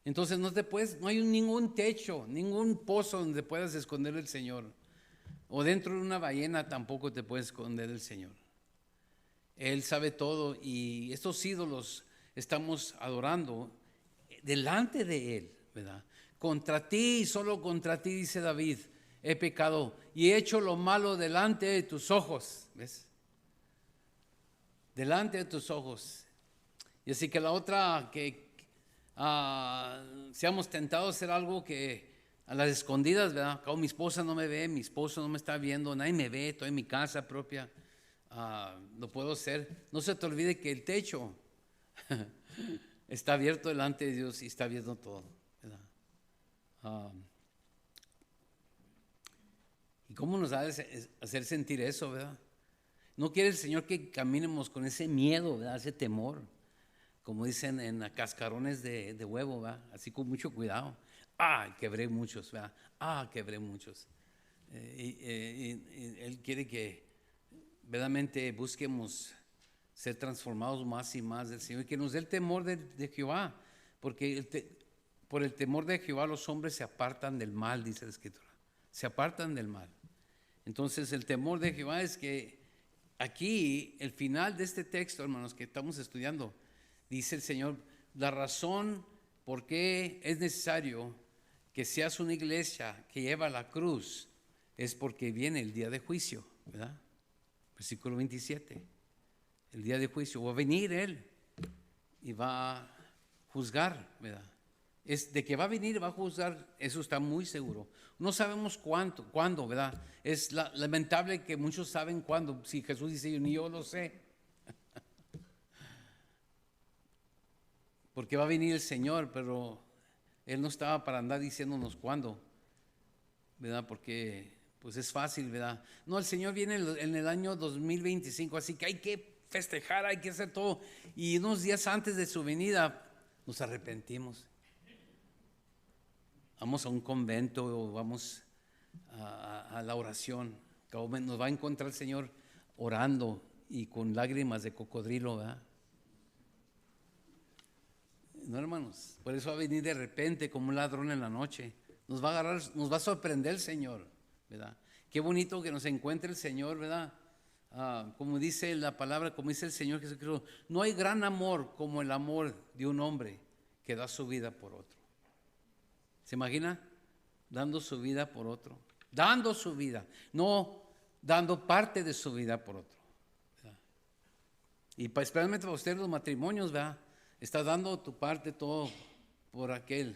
Entonces no hay ningún techo, ningún pozo donde puedas esconder el Señor. O dentro de una ballena tampoco te puedes esconder el Señor. Él sabe todo, y estos ídolos estamos adorando delante de Él, ¿verdad? Contra ti y solo contra ti, dice David, he pecado y he hecho lo malo delante de tus ojos. ¿Ves? Delante de tus ojos. Y así que la otra, que seamos tentados a hacer algo que a las escondidas, ¿verdad? Como mi esposa no me ve, mi esposo no me está viendo, nadie me ve, estoy en mi casa propia, lo puedo hacer. No se te olvide que el techo está abierto delante de Dios y está viendo todo, ¿verdad? ¿Y cómo nos va a hacer sentir eso, verdad? No quiere el Señor que caminemos con ese miedo, ¿verdad? Ese temor, como dicen en cascarones de huevo, ¿verdad? Así con mucho cuidado. Quebré muchos, ¿verdad? Quebré muchos. Él quiere que verdaderamente busquemos ser transformados más y más del Señor, y que nos dé el temor de Jehová, porque por el temor de Jehová los hombres se apartan del mal, dice la Escritura, se apartan del mal. Entonces el temor de Jehová es que aquí, el final de este texto, hermanos, que estamos estudiando, dice el Señor, la razón por qué es necesario que seas una iglesia que lleva la cruz es porque viene el día de juicio, ¿verdad? Versículo 27. El día de juicio va a venir Él y va a juzgar, ¿verdad? Es de que va a venir y va a juzgar, eso está muy seguro. No sabemos cuándo, ¿verdad? Es lamentable que muchos saben cuándo. Si Jesús dice, ni yo lo sé. Porque va a venir el Señor, pero Él no estaba para andar diciéndonos cuándo, ¿verdad? Porque pues es fácil, ¿verdad? No, el Señor viene en el año 2025, así que hay que festejar, hay que hacer todo. Y unos días antes de su venida nos arrepentimos. Vamos a un convento o vamos a la oración. Nos va a encontrar el Señor orando y con lágrimas de cocodrilo, ¿verdad? No, hermanos, por eso va a venir de repente como un ladrón en la noche. Nos va a agarrar, nos va a sorprender el Señor, ¿verdad? Qué bonito que nos encuentre el Señor, ¿verdad? Como dice la palabra, como dice el Señor Jesucristo, no hay gran amor como el amor de un hombre que da su vida por otro. ¿Se imagina? Dando su vida por otro. Dando su vida, no dando parte de su vida por otro, ¿verdad? Y especialmente para ustedes los matrimonios, ¿verdad? Estás dando tu parte todo por aquel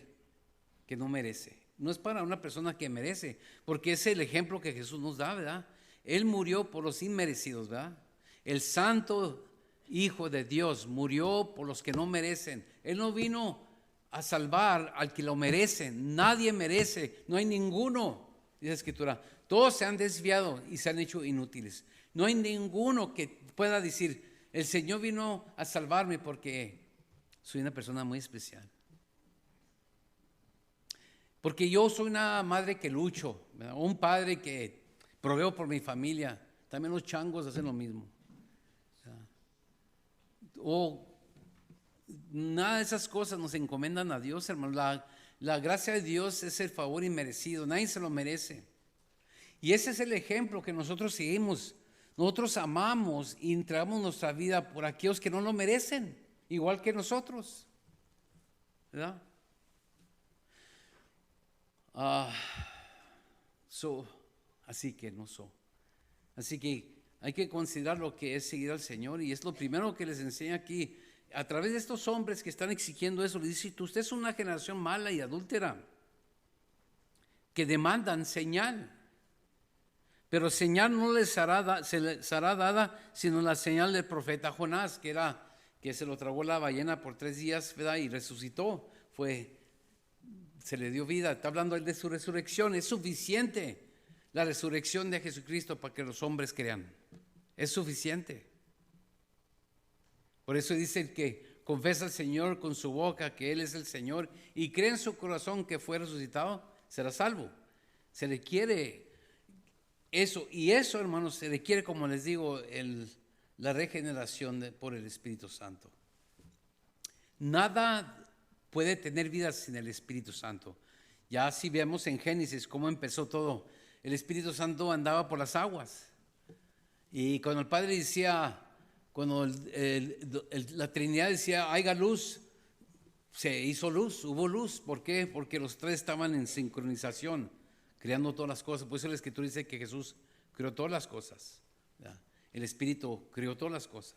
que no merece. No es para una persona que merece, porque es el ejemplo que Jesús nos da, ¿verdad? Él murió por los inmerecidos, ¿verdad? El santo Hijo de Dios murió por los que no merecen. Él no vino a salvar al que lo merece. Nadie merece, no hay ninguno, dice la Escritura. Todos se han desviado y se han hecho inútiles. No hay ninguno que pueda decir, el Señor vino a salvarme porque soy una persona muy especial. Porque yo soy una madre que lucho, ¿verdad? O un padre que proveo por mi familia. También los changos hacen lo mismo, ¿verdad? O nada de esas cosas nos encomiendan a Dios, hermano. La gracia de Dios es el favor inmerecido. Nadie se lo merece. Y ese es el ejemplo que nosotros seguimos. Nosotros amamos y entregamos nuestra vida por aquellos que no lo merecen, igual que nosotros, ¿verdad? Así que hay que considerar lo que es seguir al Señor, y es lo primero que les enseña aquí. A través de estos hombres que están exigiendo eso, les dice, usted es una generación mala y adúltera, que demandan señal. Pero señal no les se les hará dada, sino la señal del profeta Jonás, que se lo tragó la ballena por 3 días, ¿verdad? Y resucitó. Se le dio vida. Está hablando él de su resurrección. Es suficiente la resurrección de Jesucristo para que los hombres crean. Es suficiente. Por eso dice el que confesa al Señor con su boca que Él es el Señor y cree en su corazón que fue resucitado, será salvo. Se le quiere eso. Y eso, hermanos, se le quiere, como les digo, la regeneración por el Espíritu Santo. Nada puede tener vida sin el Espíritu Santo. Ya así vemos en Génesis cómo empezó todo. El Espíritu Santo andaba por las aguas. Y cuando el Padre decía, cuando la Trinidad decía, haya luz, se hizo luz, hubo luz. ¿Por qué? Porque los tres estaban en sincronización, creando todas las cosas. Por eso la Escritura dice que Jesús creó todas las cosas. ¿Ya? El Espíritu creó todas las cosas.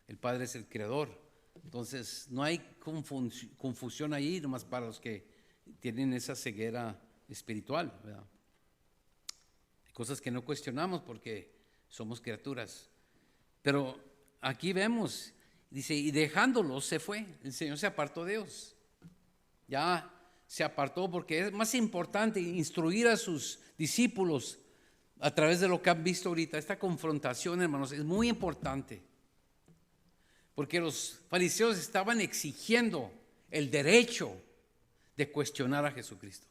El Padre es el creador. Entonces no hay confusión ahí, nomás para los que tienen esa ceguera espiritual, ¿verdad? Hay cosas que no cuestionamos porque somos criaturas. Pero aquí vemos, dice, y dejándolos se fue. El Señor se apartó de ellos. Ya se apartó porque es más importante instruir a sus discípulos a través de lo que han visto ahorita. Esta confrontación, hermanos, es muy importante. Porque los fariseos estaban exigiendo el derecho de cuestionar a Jesucristo,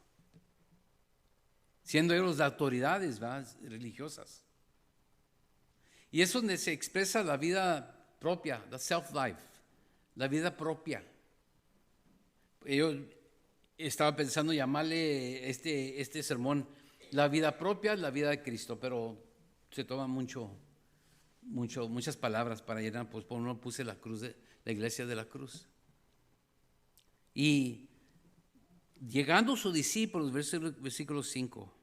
siendo ellos las autoridades, ¿verdad?, religiosas. Y es donde se expresa la vida propia, la self-life, la vida propia. Yo estaba pensando llamarle este sermón la vida propia, la vida de Cristo, pero se toma muchas palabras para llenar. Pues por uno puse la iglesia de la cruz. Y llegando sus discípulos, versículo 5,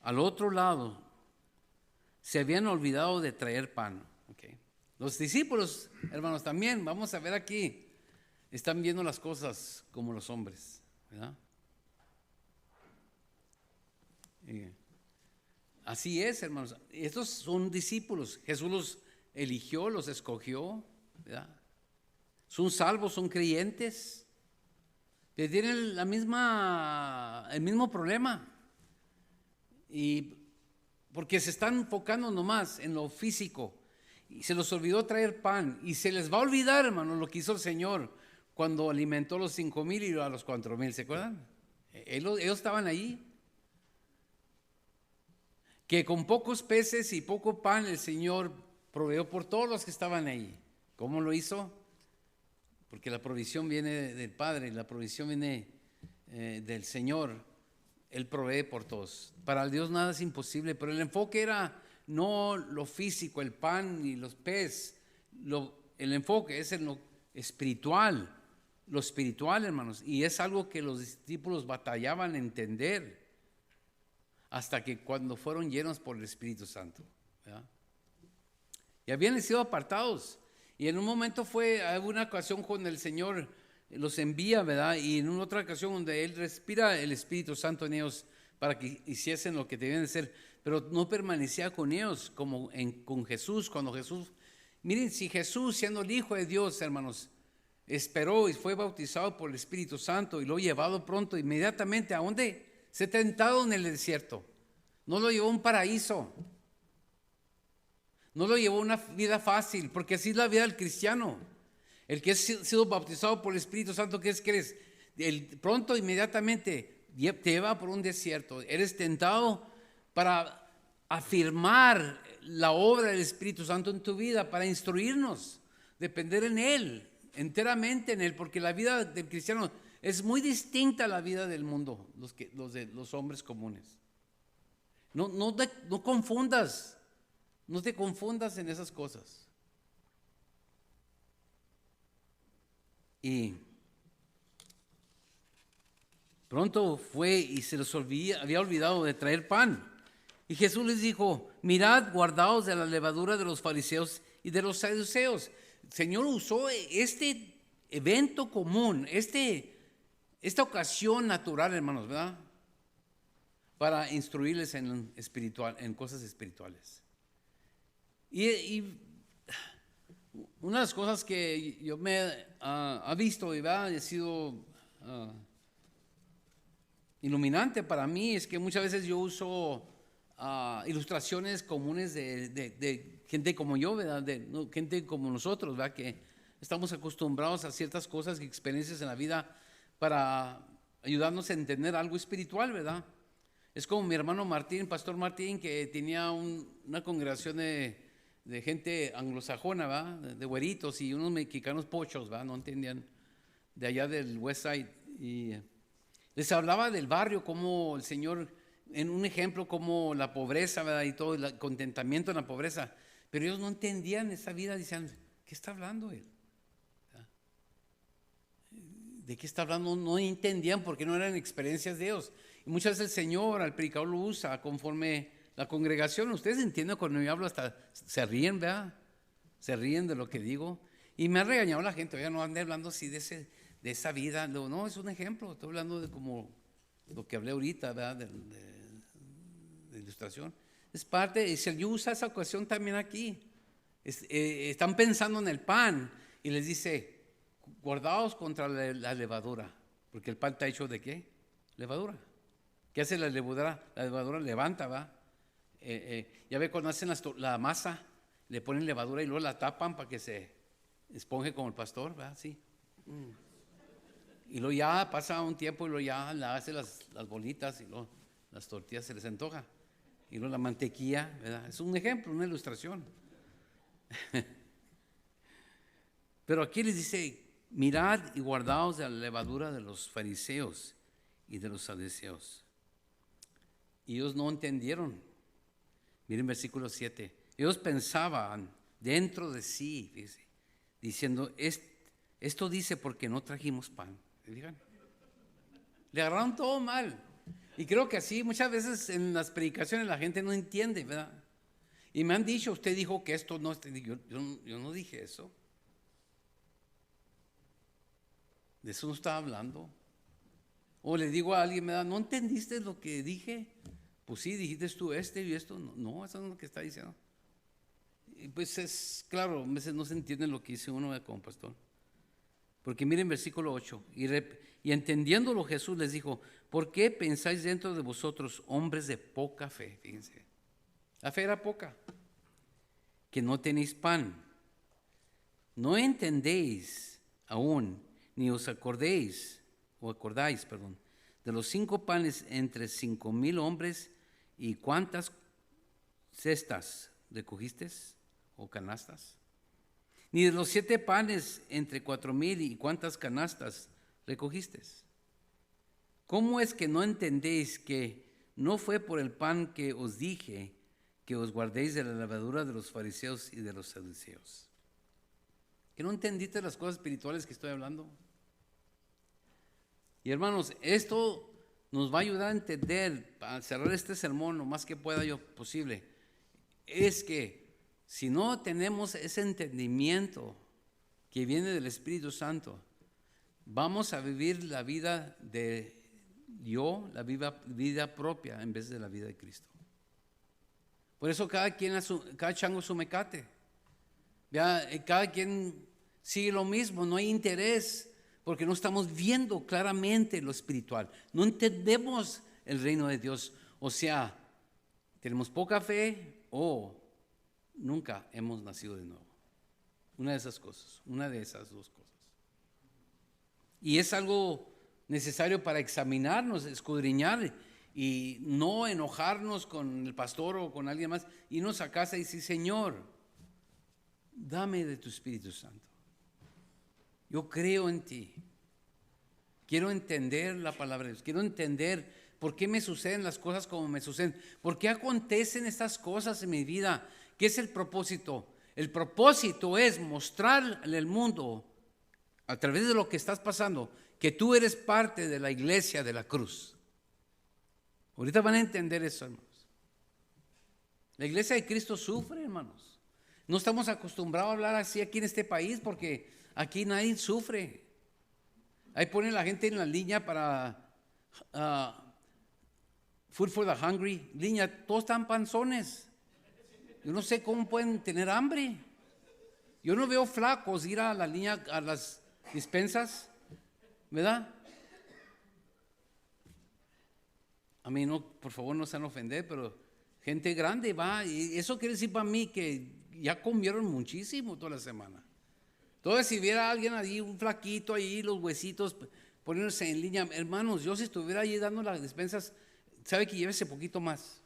al otro lado, se habían olvidado de traer pan. Okay. Los discípulos, hermanos, también, vamos a ver aquí, están viendo las cosas como los hombres, ¿verdad? Así es, hermanos. Estos son discípulos. Jesús los eligió, los escogió, ¿verdad? Son salvos, son creyentes. Que tienen el mismo problema. Y porque se están enfocando nomás en lo físico. Y se les olvidó traer pan. Y se les va a olvidar, hermanos, lo que hizo el Señor cuando alimentó a los 5,000 y a los 4,000. ¿Se acuerdan? Ellos estaban ahí. Que con pocos peces y poco pan el Señor proveyó por todos los que estaban ahí. ¿Cómo lo hizo? Porque la provisión viene del Padre, la provisión viene del Señor. Él provee por todos. Para Dios nada es imposible, pero el enfoque era no lo físico, el pan y los peces. El enfoque es en lo espiritual, hermanos. Y es algo que los discípulos batallaban a entender. Hasta que cuando fueron llenos por el Espíritu Santo, ¿verdad? Y habían sido apartados. Y en un momento una ocasión cuando el Señor los envía, ¿verdad? Y en otra ocasión donde Él respira el Espíritu Santo en ellos para que hiciesen lo que debían de hacer. Pero no permanecía con ellos como con Jesús. Miren, si Jesús, siendo el Hijo de Dios, hermanos, esperó y fue bautizado por el Espíritu Santo y lo llevado pronto, inmediatamente, ¿a dónde? Se tentado en el desierto. No lo llevó a un paraíso. No lo llevó a una vida fácil, porque así es la vida del cristiano. El que ha sido bautizado por el Espíritu Santo, ¿qué es? Pronto, inmediatamente, te lleva por un desierto. Eres tentado para afirmar la obra del Espíritu Santo en tu vida, para instruirnos, depender en Él, enteramente en Él, porque la vida del cristiano es muy distinta a la vida del mundo, los hombres comunes. No confundas, no te confundas en esas cosas. Y pronto fue y se les había olvidado de traer pan. Y Jesús les dijo: mirad, guardaos de la levadura de los fariseos y de los saduceos. El Señor usó este evento común, esta ocasión natural, hermanos, ¿verdad? para instruirles en cosas espirituales. Y una de las cosas que yo me ha visto y ha sido iluminante para mí es que muchas veces yo uso ilustraciones comunes de gente como yo, ¿verdad? Gente como nosotros, ¿verdad? Que estamos acostumbrados a ciertas cosas y experiencias en la vida para ayudarnos a entender algo espiritual, ¿verdad? Es como mi hermano Martín, Pastor Martín, que tenía una congregación de gente anglosajona, ¿verdad? De güeritos y unos mexicanos pochos, ¿verdad? No entendían, de allá del West Side. Y les hablaba del barrio, como el Señor, en un ejemplo, como la pobreza, ¿verdad? Y todo el contentamiento en la pobreza. Pero ellos no entendían esa vida, decían, ¿qué está hablando él? ¿De qué está hablando? No entendían porque no eran experiencias de ellos. Y muchas veces el Señor al predicador lo usa conforme la congregación. Ustedes entienden cuando yo hablo, hasta se ríen, ¿verdad? Se ríen de lo que digo. Y me ha regañado la gente, oiga, no ande hablando así de esa vida. No, es un ejemplo. Estoy hablando de como lo que hablé ahorita, ¿verdad? De ilustración. Es parte, y se usa esa ocasión también aquí. Están pensando en el pan y les dice, guardaos contra la levadura, porque el pan está hecho ¿de qué? Levadura. ¿Qué hace la levadura? La levadura levanta, ¿va? Ya ve cuando hacen la masa, le ponen levadura y luego la tapan para que se esponje como el pastor, ¿va? Sí. Y luego ya pasa un tiempo y luego ya la hace las bolitas y luego las tortillas se les antoja. Y luego la mantequilla, ¿verdad? Es un ejemplo, una ilustración. Pero aquí les dice, mirad y guardaos de la levadura de los fariseos y de los saduceos. Y ellos no entendieron. Miren versículo 7. Ellos pensaban dentro de sí, dice, diciendo, esto dice porque no trajimos pan. ¿Fijan? Le agarraron todo mal. Y creo que así muchas veces en las predicaciones la gente no entiende, ¿verdad? Y me han dicho, usted dijo que esto no, yo no dije eso. De eso no estaba hablando. O le digo a alguien, ¿no entendiste lo que dije? Pues sí, dijiste tú y esto. No, eso no es lo que está diciendo. Y pues es claro, a veces no se entiende lo que dice uno como pastor. Porque miren versículo 8. Y entendiéndolo Jesús les dijo, ¿por qué pensáis dentro de vosotros, hombres de poca fe? Fíjense, la fe era poca. Que no tenéis pan. No entendéis aún, ni os acordáis, de los 5 panes entre 5,000 hombres, y cuántas cestas recogiste o canastas, ni de los 7 panes entre 4,000 y cuántas canastas recogiste. ¿Cómo es que no entendéis que no fue por el pan que os dije que os guardéis de la levadura de los fariseos y de los saduceos? ¿Que no entendiste las cosas espirituales que estoy hablando? Y hermanos, esto nos va a ayudar a entender, para cerrar este sermón lo más que pueda yo posible, es que si no tenemos ese entendimiento que viene del Espíritu Santo, vamos a vivir la vida de la vida propia en vez de la vida de Cristo. Por eso cada chango su mecate. Cada quien sigue lo mismo, no hay interés, porque no estamos viendo claramente lo espiritual. No entendemos el reino de Dios. O sea, tenemos poca fe o nunca hemos nacido de nuevo. Una de esas dos cosas. Y es algo necesario para examinarnos, escudriñar y no enojarnos con el pastor o con alguien más, irnos a casa y decir, Señor, dame de tu Espíritu Santo. Yo creo en ti. Quiero entender la palabra de Dios. Quiero entender por qué me suceden las cosas como me suceden. ¿Por qué acontecen estas cosas en mi vida? ¿Qué es el propósito? El propósito es mostrarle al mundo, a través de lo que estás pasando, que tú eres parte de la iglesia de la cruz. Ahorita van a entender eso, hermanos. La iglesia de Cristo sufre, hermanos. No estamos acostumbrados a hablar así aquí en este país porque aquí nadie sufre. Ahí ponen la gente en la línea para Food for the hungry. Niña, todos están panzones. Yo no sé cómo pueden tener hambre. Yo no veo flacos ir a la línea, a las despensas, ¿verdad? A mí no, por favor, no se van a ofender, pero gente grande va, y eso quiere decir para mí que ya comieron muchísimo toda la semana. Entonces, si viera alguien ahí, un flaquito ahí, los huesitos poniéndose en línea, hermanos, yo si estuviera ahí dando las despensas, sabe que llévese poquito más.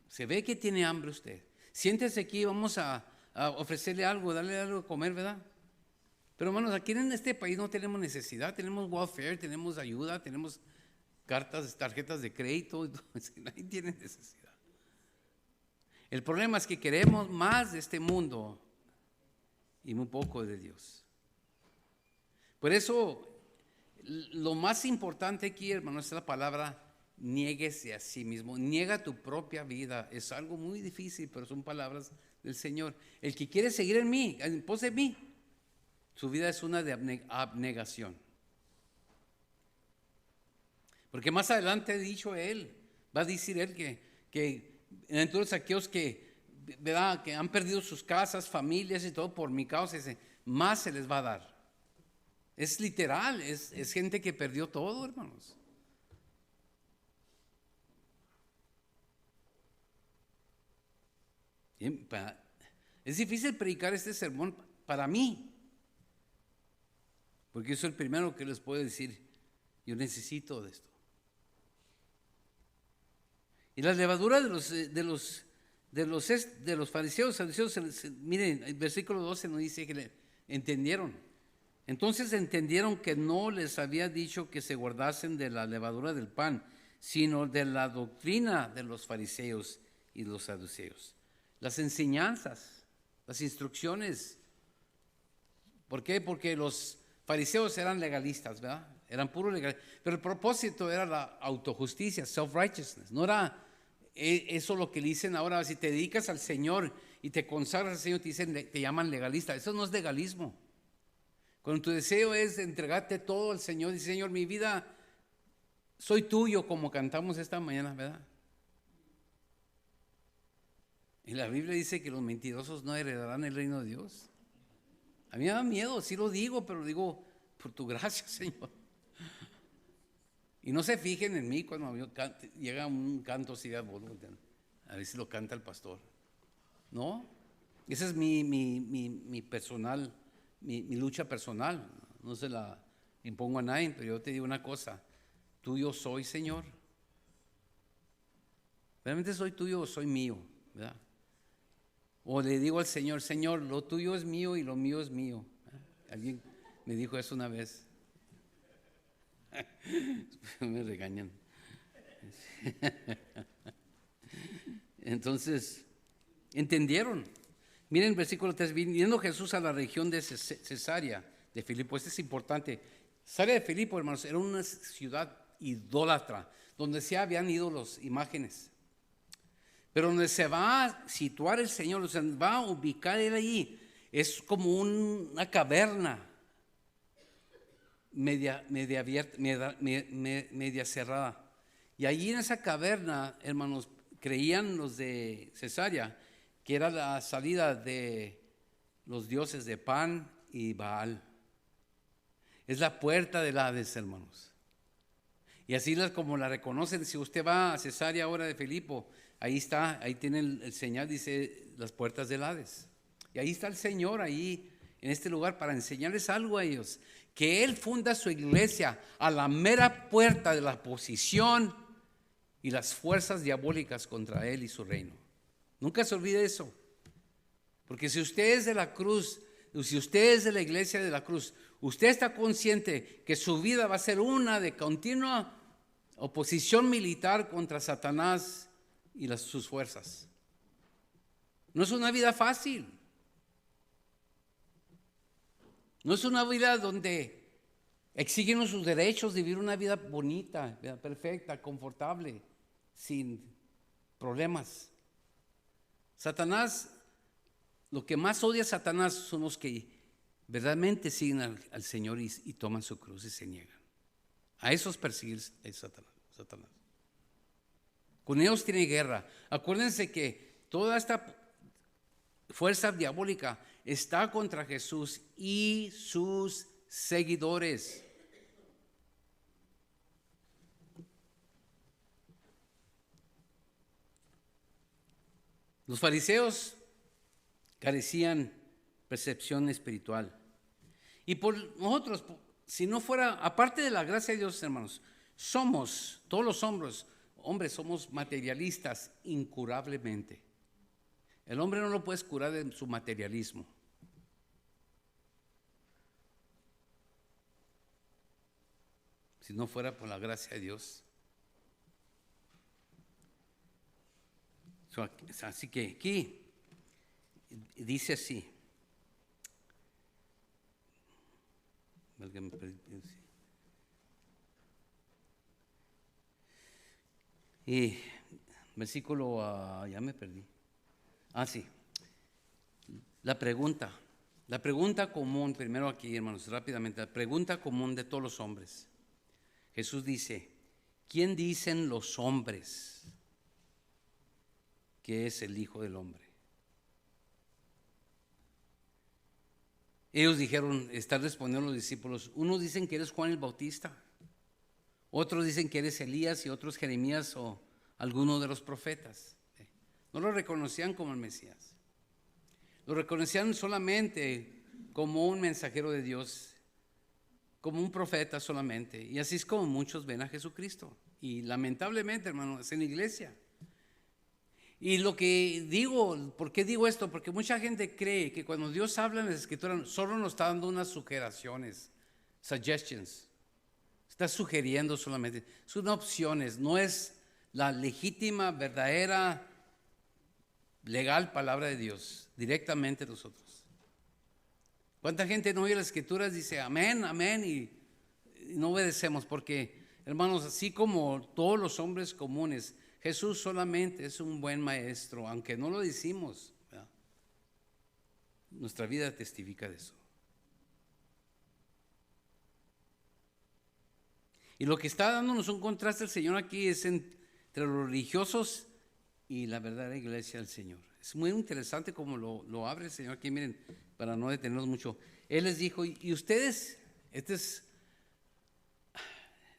Se ve que tiene hambre usted. Siéntese aquí, vamos a ofrecerle algo, darle algo de comer, ¿verdad? Pero hermanos, aquí en este país no tenemos necesidad, tenemos welfare, tenemos ayuda, tenemos cartas, tarjetas de crédito, nadie tiene necesidad. El problema es que queremos más de este mundo y muy poco de Dios. Por eso, lo más importante aquí, hermanos, es la palabra niéguese a sí mismo, niega tu propia vida. Es algo muy difícil, pero son palabras del Señor. El que quiere seguir en mí, en pos de mí, su vida es una de abnegación. Porque más adelante ha dicho él, va a decir él que entonces aquellos que, ¿verdad?, que han perdido sus casas, familias y todo por mi causa, más se les va a dar. Es literal, es gente que perdió todo, hermanos. Es difícil predicar este sermón para mí, porque yo soy el primero que les puedo decir, yo necesito de esto. Y la levadura de los fariseos, miren, el versículo 12 nos dice que entendieron. Entonces entendieron que no les había dicho que se guardasen de la levadura del pan, sino de la doctrina de los fariseos y los saduceos. Las enseñanzas, las instrucciones. ¿Por qué? Porque los fariseos eran legalistas, ¿verdad? Eran puros legalistas. Pero el propósito era la autojusticia, self-righteousness. No era eso lo que le dicen ahora. Si te dedicas al Señor y te consagras al Señor, te llaman legalista. Eso no es legalismo. Cuando tu deseo es entregarte todo al Señor, dice: Señor, mi vida, soy tuyo, como cantamos esta mañana, ¿verdad? Y la Biblia dice que los mentirosos no heredarán el reino de Dios. A mí me da miedo, sí lo digo, pero lo digo por tu gracia, Señor. Y no se fijen en mí cuando llega un canto así de volumen, a ver si lo canta el pastor. No, esa es mi personal, mi lucha personal. No se la impongo a nadie, pero yo te digo una cosa: tuyo soy, Señor. ¿Realmente soy tuyo o soy mío? ¿Verdad? O le digo al Señor: Señor, lo tuyo es mío y lo mío es mío. Alguien me dijo eso una vez. Me regañan. Entonces, entendieron. Miren el versículo 3: viniendo Jesús a la región de Cesarea de Filipo. Este es importante. Cesarea de Filipo, hermanos, era una ciudad idólatra, donde se habían ídolos, imágenes. Pero donde se va a situar el Señor, se va a ubicar él allí, es como una caverna media abierta, media cerrada. Y allí en esa caverna, hermanos, creían los de Cesarea que era la salida de los dioses de Pan y Baal. Es la puerta del Hades, hermanos. Y así como la reconocen. Si usted va a Cesarea ahora de Filipo, ahí está, ahí tiene el señal, dice las puertas del Hades. Y ahí está el Señor, ahí en este lugar, para enseñarles algo a ellos. Que Él funda su iglesia a la mera puerta de la oposición y las fuerzas diabólicas contra Él y su reino. Nunca se olvide eso. Porque si usted es de la cruz, si usted es de la iglesia de la cruz, usted está consciente que su vida va a ser una de continua oposición militar contra Satanás y sus fuerzas. No es una vida fácil. No es una vida donde exigen sus derechos de vivir una vida bonita, perfecta, confortable, sin problemas. Satanás, lo que más odia a Satanás son los que verdaderamente siguen al Señor y toman su cruz y se niegan. A esos persigue Satanás. Con ellos tiene guerra. Acuérdense que toda esta fuerza diabólica está contra Jesús y sus seguidores. Los fariseos carecían percepción espiritual. Y por nosotros, si no fuera, aparte de la gracia de Dios, hermanos, todos los hombres somos materialistas incurablemente. El hombre no lo puedes curar de su materialismo. Si no fuera por la gracia de Dios. Así que aquí dice así. Y versículo, ya me perdí. Sí. La pregunta común, primero aquí, hermanos, rápidamente, la pregunta común de todos los hombres. Jesús dice, ¿quién dicen los hombres que es el Hijo del Hombre? Ellos dijeron, están respondiendo los discípulos, unos dicen que eres Juan el Bautista, otros dicen que eres Elías y otros Jeremías o alguno de los profetas. No lo reconocían como el Mesías, lo reconocían solamente como un mensajero de Dios, como un profeta solamente. Y así es como muchos ven a Jesucristo. Y lamentablemente, hermanos, en la iglesia. Y lo que digo, ¿por qué digo esto? Porque mucha gente cree que cuando Dios habla en la Escritura solo nos está dando unas suggestions. Está sugiriendo solamente. Son opciones, no es la legítima, verdadera, legal palabra de Dios, directamente nosotros. ¿Cuánta gente no oye las Escrituras, dice amén, amén y no obedecemos? Porque, hermanos, así como todos los hombres comunes, Jesús solamente es un buen maestro, aunque no lo decimos, ¿verdad? Nuestra vida testifica de eso. Y lo que está dándonos un contraste el Señor aquí es entre los religiosos y la verdadera iglesia del Señor. Es muy interesante como lo abre el Señor aquí, miren, para no detenernos mucho. Él les dijo, ¿y ustedes? Esta es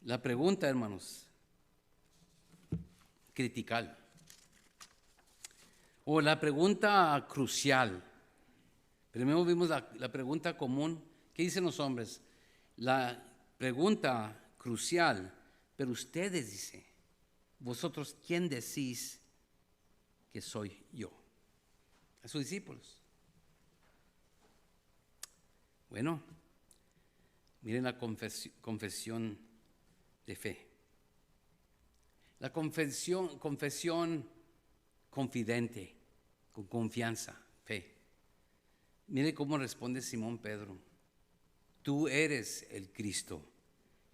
la pregunta, hermanos, critical. O la pregunta crucial. Primero vimos la pregunta común. ¿Qué dicen los hombres? La pregunta crucial. Pero ustedes, dice, vosotros, ¿quién decís que soy yo? A sus discípulos. Bueno, miren la confesión de fe. La confesión confidente, con confianza, fe. Mire cómo responde Simón Pedro. Tú eres el Cristo,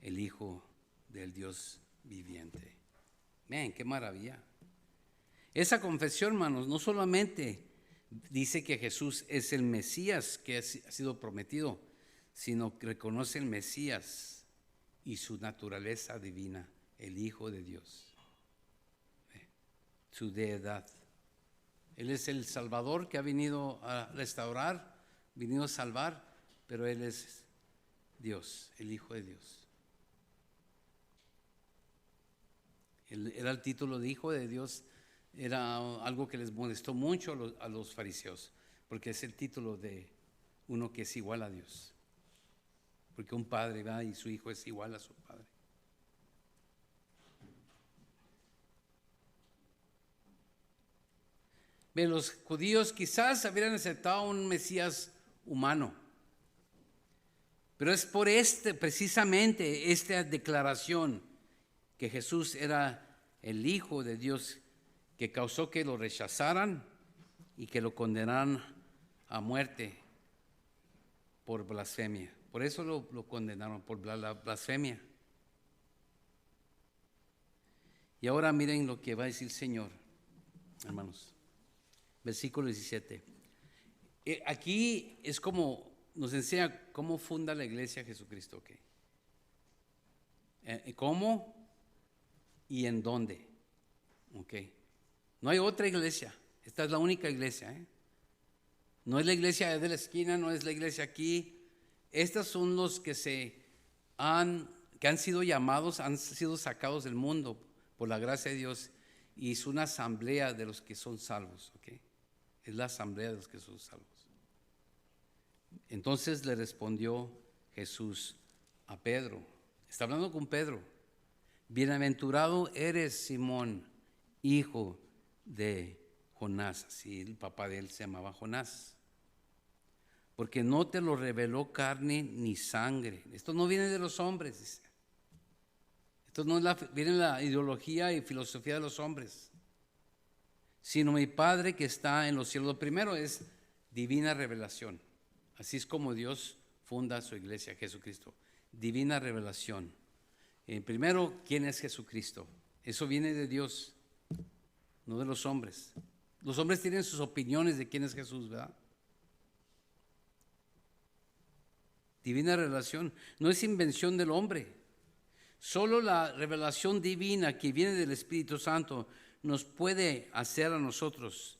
el Hijo del Dios viviente. Ven, qué maravilla. Esa confesión, hermanos, no solamente dice que Jesús es el Mesías que ha sido prometido, sino que reconoce el Mesías y su naturaleza divina, el Hijo de Dios. Su deidad. Él es el Salvador que ha venido a restaurar, venido a salvar, pero Él es Dios, el Hijo de Dios. Él era el título de Hijo de Dios, era algo que les molestó mucho a los fariseos, porque es el título de uno que es igual a Dios. Porque un padre va y su hijo es igual a su padre. Los judíos quizás habrían aceptado un Mesías humano, pero es por precisamente esta declaración que Jesús era el Hijo de Dios que causó que lo rechazaran y que lo condenaran a muerte por blasfemia. Por eso lo condenaron, por la blasfemia. Y ahora miren lo que va a decir el Señor, hermanos. Versículo 17. Aquí es como nos enseña cómo funda la iglesia Jesucristo. ¿Okay? ¿Cómo y en dónde? Ok. No hay otra iglesia. Esta es la única iglesia. No es la iglesia de la esquina, no es la iglesia aquí. Estos son los que han sido llamados, han sido sacados del mundo por la gracia de Dios. Y es una asamblea de los que son salvos. Okay. Es la asamblea de los que son salvos. Entonces le respondió Jesús a Pedro. Está hablando con Pedro. Bienaventurado eres, Simón, hijo de Jonás. Así el papá de él se llamaba Jonás. Porque no te lo reveló carne ni sangre. Esto no viene de los hombres, dice. Esto no viene de la ideología y filosofía de los hombres, sino mi Padre que está en los cielos. Lo primero es divina revelación. Así es como Dios funda su iglesia, Jesucristo. Divina revelación. Primero, ¿quién es Jesucristo? Eso viene de Dios, no de los hombres. Los hombres tienen sus opiniones de quién es Jesús, ¿verdad? Divina revelación. No es invención del hombre. Solo la revelación divina que viene del Espíritu Santo nos puede hacer a nosotros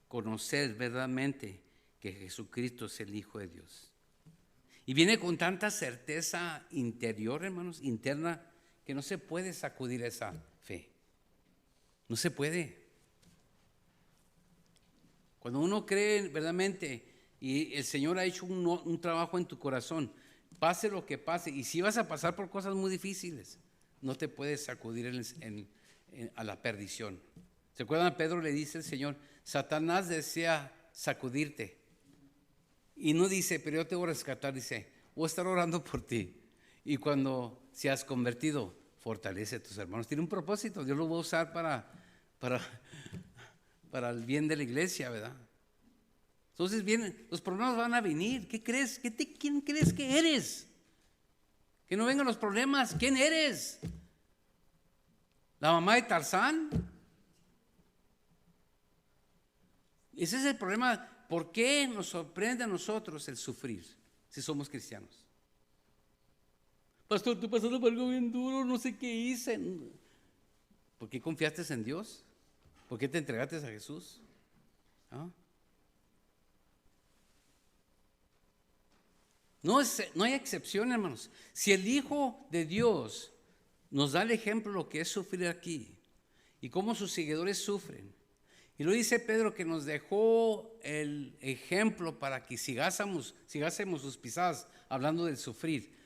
conocer verdaderamente que Jesucristo es el Hijo de Dios. Y viene con tanta certeza interior, hermanos, interna, que no se puede sacudir esa fe. No se puede. Cuando uno cree verdaderamente y el Señor ha hecho un trabajo en tu corazón, pase lo que pase, y si vas a pasar por cosas muy difíciles, no te puedes sacudir a la perdición. ¿Se acuerdan? A Pedro le dice el Señor, Satanás desea sacudirte. Y no dice, pero yo te voy a rescatar, dice, voy a estar orando por ti. Y cuando seas convertido, fortalece a tus hermanos. Tiene un propósito, Dios lo va a usar para el bien de la iglesia, ¿verdad? Entonces los problemas van a venir. ¿Qué crees? ¿Quién crees que eres? Que no vengan los problemas. ¿Quién eres? ¿La mamá de Tarzán? Ese es el problema. ¿Por qué nos sorprende a nosotros el sufrir si somos cristianos? Pastor, tú pasaste por algo bien duro, no sé qué hice. ¿Por qué confiaste en Dios? ¿Por qué te entregaste a Jesús? ¿Ah? No hay excepción, hermanos. Si el Hijo de Dios nos da el ejemplo de lo que es sufrir aquí y cómo sus seguidores sufren, y lo dice Pedro que nos dejó el ejemplo para que sigásemos sus pisadas, hablando del sufrir.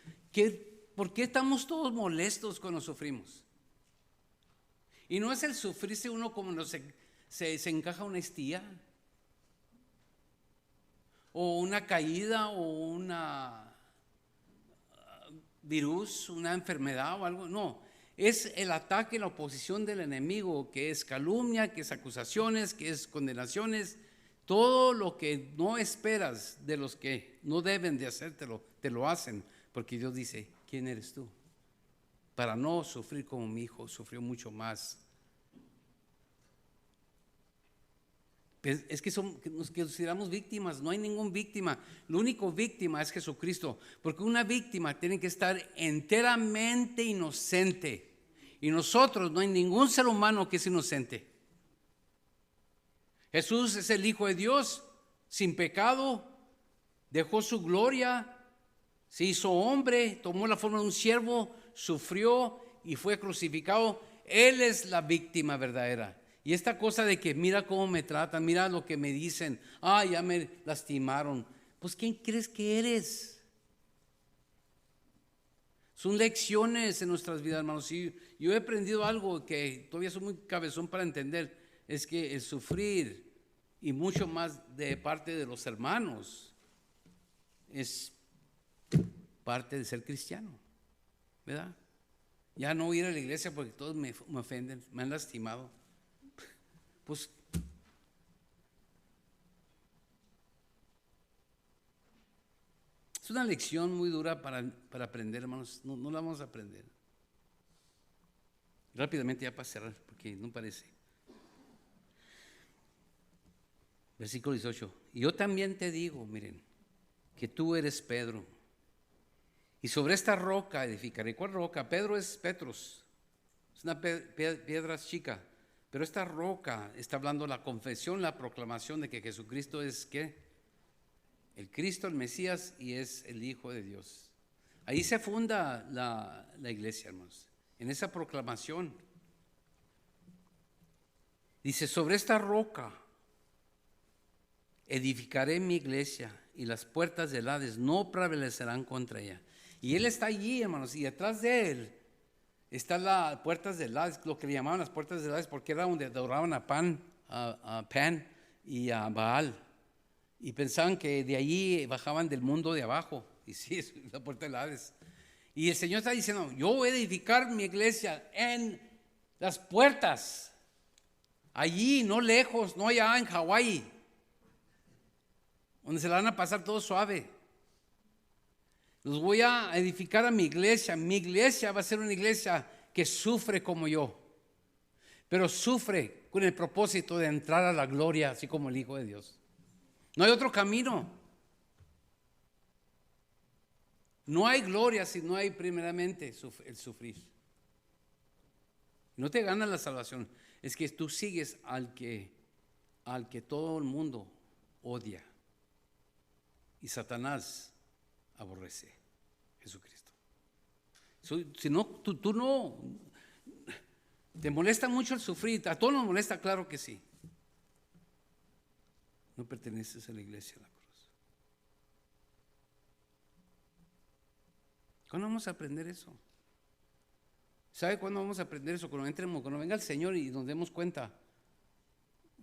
¿Por qué estamos todos molestos cuando sufrimos? Y no es el sufrirse uno como se encaja una estía, o una caída, o una virus, una enfermedad o algo. No, es el ataque, la oposición del enemigo, que es calumnia, que es acusaciones, que es condenaciones. Todo lo que no esperas de los que no deben de hacértelo, te lo hacen, porque Dios dice, ¿quién eres tú? Para no sufrir como mi hijo sufrió mucho más. Es que nos consideramos víctimas. No hay ninguna víctima. La única víctima es Jesucristo, porque una víctima tiene que estar enteramente inocente, y nosotros no hay ningún ser humano que es inocente. Jesús es el Hijo de Dios, sin pecado, dejó su gloria, se hizo hombre, tomó la forma de un siervo, sufrió y fue crucificado. Él es la víctima verdadera. Y esta cosa de que mira cómo me tratan, mira lo que me dicen, ya me lastimaron. Pues ¿quién crees que eres? Son lecciones en nuestras vidas, hermanos. Y yo he aprendido algo que todavía soy muy cabezón para entender, es que el sufrir, y mucho más de parte de los hermanos, es parte de ser cristiano, ¿verdad? Ya no ir a la iglesia porque todos me ofenden, me han lastimado. Pues es una lección muy dura para aprender, hermanos. No la vamos a aprender. Rápidamente ya para cerrar, porque no parece. Versículo 18. Y yo también te digo, miren, que tú eres Pedro, y sobre esta roca edificaré. ¿Cuál roca? Pedro es Petros, es una piedra chica. Pero esta roca está hablando la confesión, la proclamación de que Jesucristo es ¿qué? El Cristo, el Mesías, y es el Hijo de Dios. Ahí se funda la iglesia, hermanos, en esa proclamación. Dice, sobre esta roca edificaré mi iglesia y las puertas del Hades no prevalecerán contra ella. Y Él está allí, hermanos, y detrás de Él están las puertas del Hades, lo que le llamaban las puertas del Hades, porque era donde adoraban a Pan y a Baal. Y pensaban que de allí bajaban del mundo de abajo. Y sí, es la puerta del Hades. Y el Señor está diciendo, yo voy a edificar mi iglesia en las puertas. Allí, no lejos, no allá en Hawái, donde se la van a pasar todo suave. Los voy a edificar a mi iglesia. Mi iglesia va a ser una iglesia que sufre como yo, pero sufre con el propósito de entrar a la gloria, así como el Hijo de Dios. No hay otro camino. No hay gloria si no hay primeramente el sufrir. No te gana la salvación, es que tú sigues al que todo el mundo odia y Satanás aborrece, Jesucristo. Si no, tú no, te molesta mucho el sufrir, a todos nos molesta, claro que sí. No perteneces a la iglesia de la cruz. ¿Cuándo vamos a aprender eso? ¿Sabe cuándo vamos a aprender eso? Cuando entremos, cuando venga el Señor y nos demos cuenta,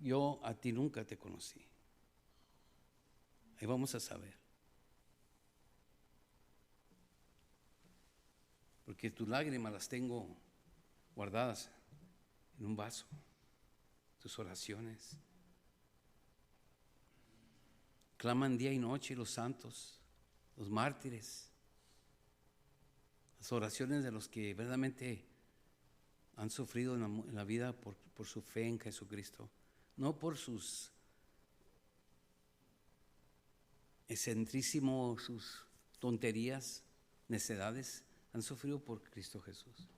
yo a ti nunca te conocí. Ahí vamos a saber. Porque tus lágrimas las tengo guardadas en un vaso. Tus oraciones. Claman día y noche los santos, los mártires. Las oraciones de los que verdaderamente han sufrido en la vida por su fe en Jesucristo. No por sus excentrísimos, sus tonterías, necedades. Han sufrido por Cristo Jesús.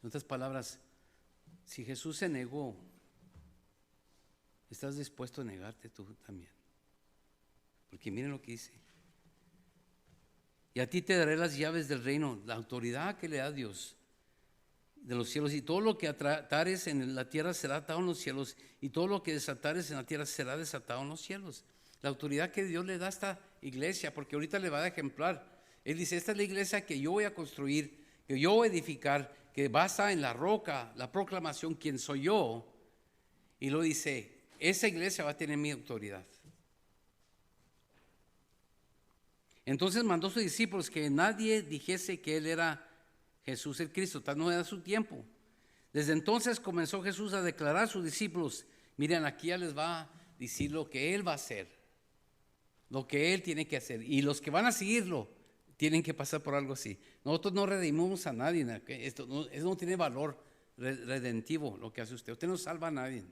En otras palabras, si Jesús se negó, ¿estás dispuesto a negarte tú también? Porque miren lo que dice. Y a ti te daré las llaves del reino, la autoridad que le da Dios de los cielos, y todo lo que atares en la tierra será atado en los cielos, y todo lo que desatares en la tierra será desatado en los cielos. La autoridad que Dios le da a esta iglesia, porque ahorita le va a dar ejemplar. Él dice, esta es la iglesia que yo voy a construir, que yo voy a edificar, que basa en la roca, la proclamación, quién soy yo. Y lo dice, esa iglesia va a tener mi autoridad. Entonces mandó a sus discípulos que nadie dijese que Él era Jesús el Cristo, tal no era su tiempo. Desde entonces comenzó Jesús a declarar a sus discípulos, miren, aquí ya les va a decir lo que Él va a hacer, lo que Él tiene que hacer. Y los que van a seguirlo tienen que pasar por algo así. Nosotros no redimimos a nadie, esto no tiene valor redentivo lo que hace usted. Usted no salva a nadie.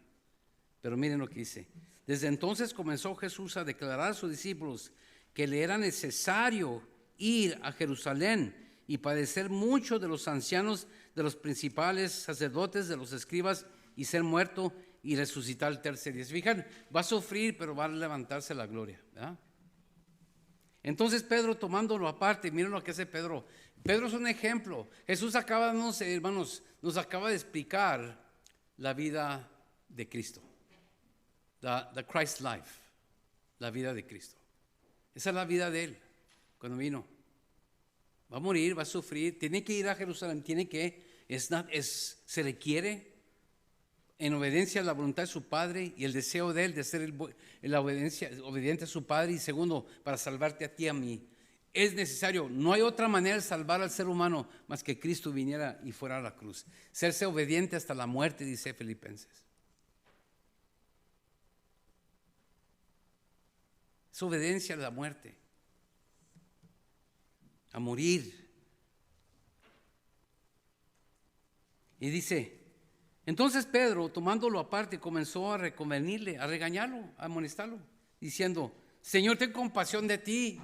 Pero miren lo que dice. Desde entonces comenzó Jesús a declarar a sus discípulos que le era necesario ir a Jerusalén y padecer mucho de los ancianos, de los principales sacerdotes, de los escribas, y ser muerto y resucitar el tercer día. ¿Se fijan? Va a sufrir, pero va a levantarse la gloria, ¿verdad? Entonces Pedro, tomándolo aparte, miren lo que hace Pedro. Pedro es un ejemplo. Jesús acaba, no sé, hermanos, nos acaba de explicar la vida de Cristo. The Christ life, la vida de Cristo. Esa es la vida de Él cuando vino. Va a morir, va a sufrir, tiene que ir a Jerusalén, se le quiere en obediencia a la voluntad de su Padre y el deseo de Él de ser obediente a su Padre, y segundo, para salvarte a ti y a mí. Es necesario, no hay otra manera de salvar al ser humano más que Cristo viniera y fuera a la cruz. Serse obediente hasta la muerte, dice Filipenses. Es obediencia a la muerte, a morir. Y dice, entonces Pedro, tomándolo aparte, comenzó a reconvenirle, a regañarlo, a amonestarlo, diciendo, Señor, ten compasión de ti.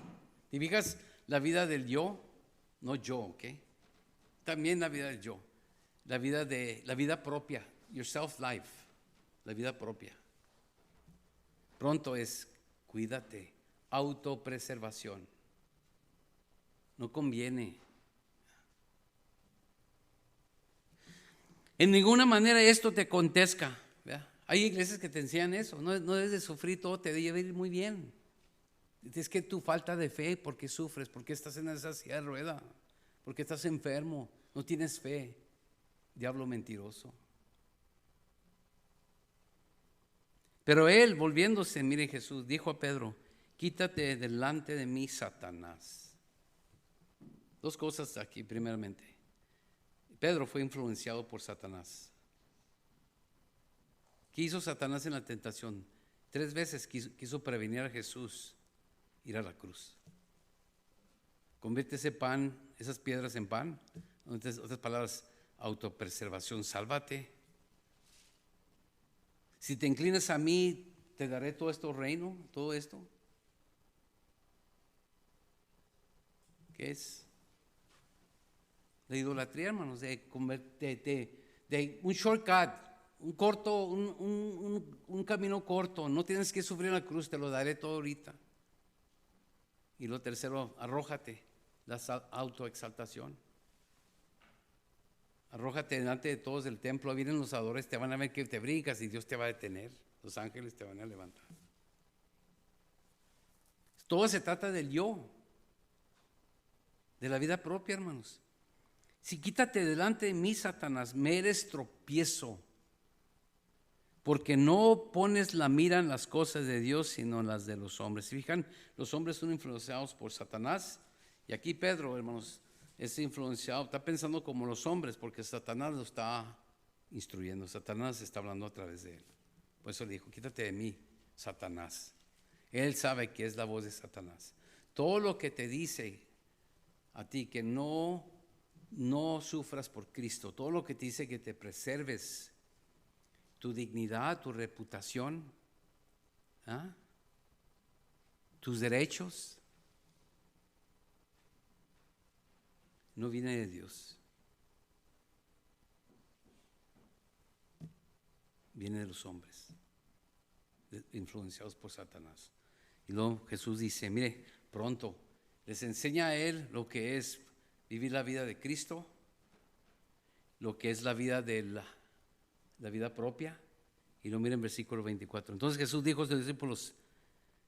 Y fijas la vida del yo, no yo, ¿ok? También la vida del yo. la vida propia, your self life, la vida propia. Pronto es cuídate, autopreservación. No conviene. En ninguna manera esto te acontezca. ¿Verdad? Hay iglesias que te enseñan eso. No debes de sufrir, todo te debe ir muy bien. Es que tu falta de fe, ¿por qué sufres? ¿Por qué estás en esa silla de rueda? ¿Por qué estás enfermo? No tienes fe. Diablo mentiroso. Pero él, volviéndose, mire Jesús, dijo a Pedro, quítate delante de mí, Satanás. Dos cosas aquí, primeramente. Pedro fue influenciado por Satanás. ¿Qué hizo Satanás en la tentación? 3 veces quiso prevenir a Jesús ir a la cruz. Convierte ese pan, esas piedras en pan. Entonces, otras palabras, autopreservación, sálvate. Si te inclinas a mí, te daré todo esto reino, todo esto. ¿Qué es? La idolatría, hermanos, de un shortcut, un camino corto. No tienes que sufrir la cruz, te lo daré todo ahorita. Y lo tercero, arrójate, la autoexaltación. Arrójate delante de todos del templo, vienen los adoradores, te van a ver que te brincas y Dios te va a detener. Los ángeles te van a levantar. Todo se trata del yo, de la vida propia, hermanos. Si quítate delante de mí, Satanás, me eres tropiezo, porque no pones la mira en las cosas de Dios, sino en las de los hombres. Si fijan, los hombres son influenciados por Satanás, y aquí Pedro, hermanos, es influenciado, está pensando como los hombres, porque Satanás lo está instruyendo, Satanás está hablando a través de él. Por eso le dijo, quítate de mí, Satanás. Él sabe que es la voz de Satanás. Todo lo que te dice a ti que no sufras por Cristo, todo lo que te dice que te preserves tu dignidad, tu reputación, tus derechos, no viene de Dios, viene de los hombres, influenciados por Satanás. Y luego Jesús dice, mire, pronto les enseña a él lo que es vivir la vida de Cristo, lo que es la vida de la vida propia. Y lo miren en versículo 24. Entonces Jesús dijo a sus discípulos,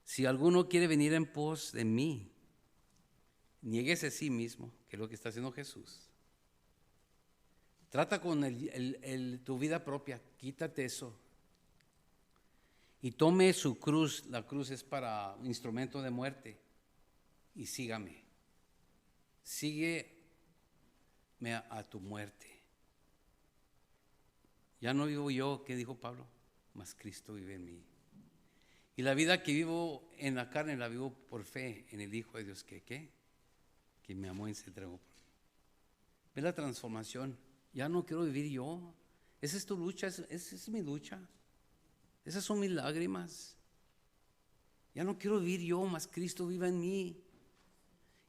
si alguno quiere venir en pos de mí, niéguese a sí mismo, que es lo que está haciendo Jesús. Trata con tu vida propia, quítate eso. Y tome su cruz, la cruz es para un instrumento de muerte, y sígame. Sígueme a tu muerte. Ya no vivo yo, ¿qué dijo Pablo? Mas Cristo vive en mí. Y la vida que vivo en la carne la vivo por fe en el Hijo de Dios que me amó y se entregó por mí. ¿Ves la transformación? Ya no quiero vivir yo. Esa es tu lucha, esa es mi lucha. Esas son mis lágrimas. Ya no quiero vivir yo, mas Cristo vive en mí.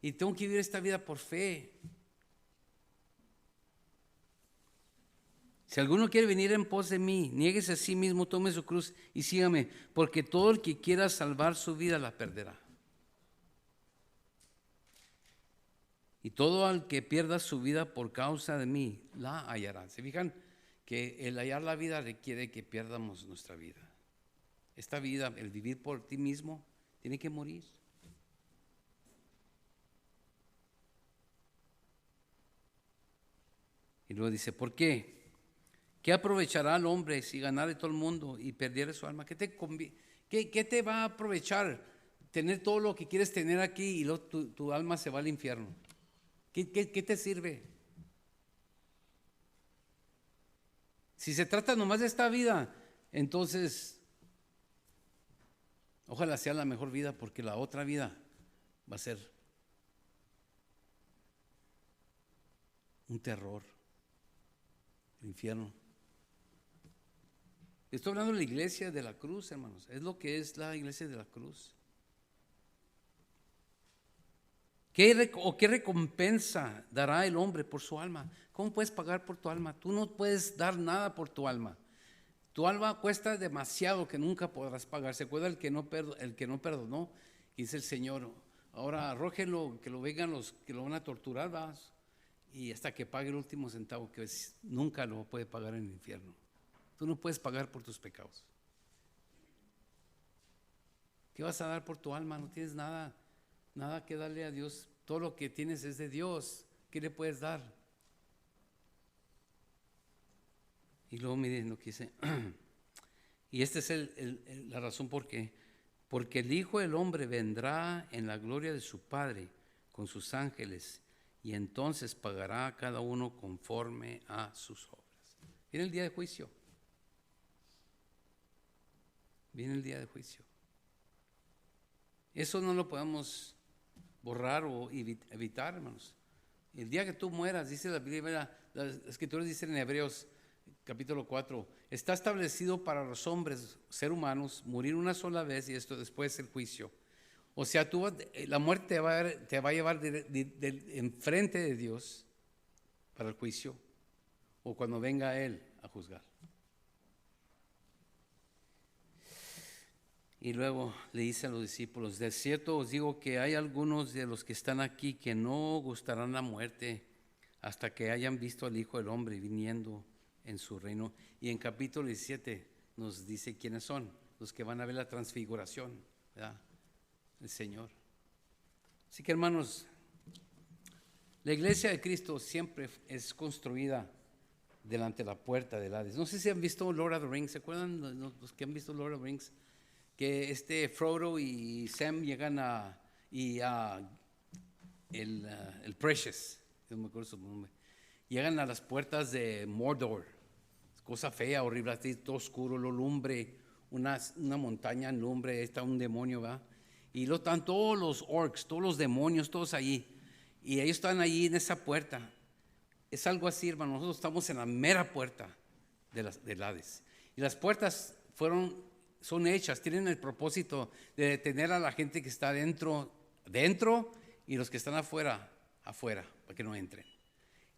Y tengo que vivir esta vida por fe. Si alguno quiere venir en pos de mí, niéguese a sí mismo, tome su cruz y sígame, porque todo el que quiera salvar su vida la perderá. Y todo al que pierda su vida por causa de mí, la hallará. ¿Se fijan que el hallar la vida requiere que pierdamos nuestra vida? Esta vida, el vivir por ti mismo, tiene que morir. Y luego dice, ¿por qué? ¿Qué aprovechará el hombre si ganare todo el mundo y perdiere su alma? ¿Qué te va a aprovechar tener todo lo que quieres tener aquí y luego tu alma se va al infierno? ¿Qué te sirve? Si se trata nomás de esta vida, entonces ojalá sea la mejor vida, porque la otra vida va a ser un terror, el infierno. Estoy hablando de la iglesia de la cruz, hermanos. Es lo que es la iglesia de la cruz. ¿Qué recompensa dará el hombre por su alma? ¿Cómo puedes pagar por tu alma? Tú no puedes dar nada por tu alma. Tu alma cuesta demasiado que nunca podrás pagar. ¿Se acuerda el que no perdonó? Dice el Señor, ahora arrójenlo, que lo vengan los que lo van a torturar, ¿vas? Y hasta que pague el último centavo, que nunca lo puede pagar en el infierno. Tú no puedes pagar por tus pecados. ¿Qué vas a dar por tu alma? No tienes nada que darle a Dios. Todo lo que tienes es de Dios. ¿Qué le puedes dar? Y luego miren lo que dice. Y esta es la razón porque el Hijo del Hombre vendrá en la gloria de su Padre con sus ángeles, y entonces pagará a cada uno conforme a sus obras. Viene el día de juicio. Viene el día de juicio. Eso no lo podemos borrar o evitar, hermanos. El día que tú mueras, dice la Biblia, las escrituras dicen en Hebreos capítulo 4, está establecido para los hombres, ser humanos, morir una sola vez y esto después el juicio. O sea, la muerte te va a llevar enfrente de Dios para el juicio o cuando venga Él a juzgar. Y luego le dice a los discípulos, de cierto os digo que hay algunos de los que están aquí que no gustarán la muerte hasta que hayan visto al Hijo del Hombre viniendo en su reino. Y en capítulo 17 nos dice quiénes son, los que van a ver la transfiguración, ¿verdad? El Señor. Así que, hermanos, la iglesia de Cristo siempre es construida delante de la puerta del Hades. No sé si han visto Lord of the Rings, ¿se acuerdan los que han visto Lord of the Rings? Que Frodo y Sam llegan el Precious, no me acuerdo su nombre, llegan a las puertas de Mordor, cosa fea, horrible, así, todo oscuro, lo lumbre, una montaña en lumbre, está un demonio, ¿va? Y están todos los orcs, todos los demonios, todos allí, y ellos están allí en esa puerta. Es algo así, hermano, nosotros estamos en la mera puerta del Hades, y las puertas son hechas, tienen el propósito de detener a la gente que está dentro y los que están afuera, para que no entren.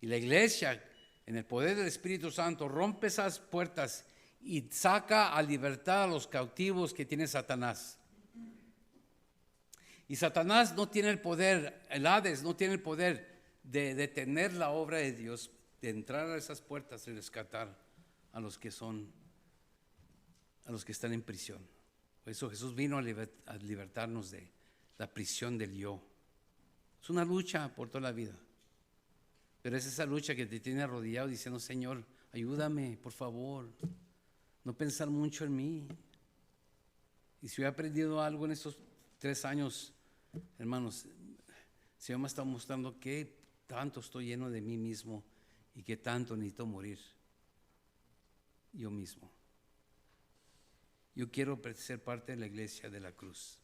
Y la iglesia, en el poder del Espíritu Santo, rompe esas puertas y saca a libertad a los cautivos que tiene Satanás. Y Satanás no tiene el poder, el Hades no tiene el poder de detener la obra de Dios, de entrar a esas puertas y rescatar a los que están en prisión. Por eso Jesús vino a libertarnos de la prisión del yo. Es una lucha por toda la vida, pero es esa lucha que te tiene arrodillado diciendo, Señor, ayúdame, por favor, no pensar mucho en mí. Y si he aprendido algo en estos 3 años, hermanos, el Señor me está mostrando que tanto estoy lleno de mí mismo y que tanto necesito morir yo mismo. Yo quiero ser parte de la iglesia de la cruz,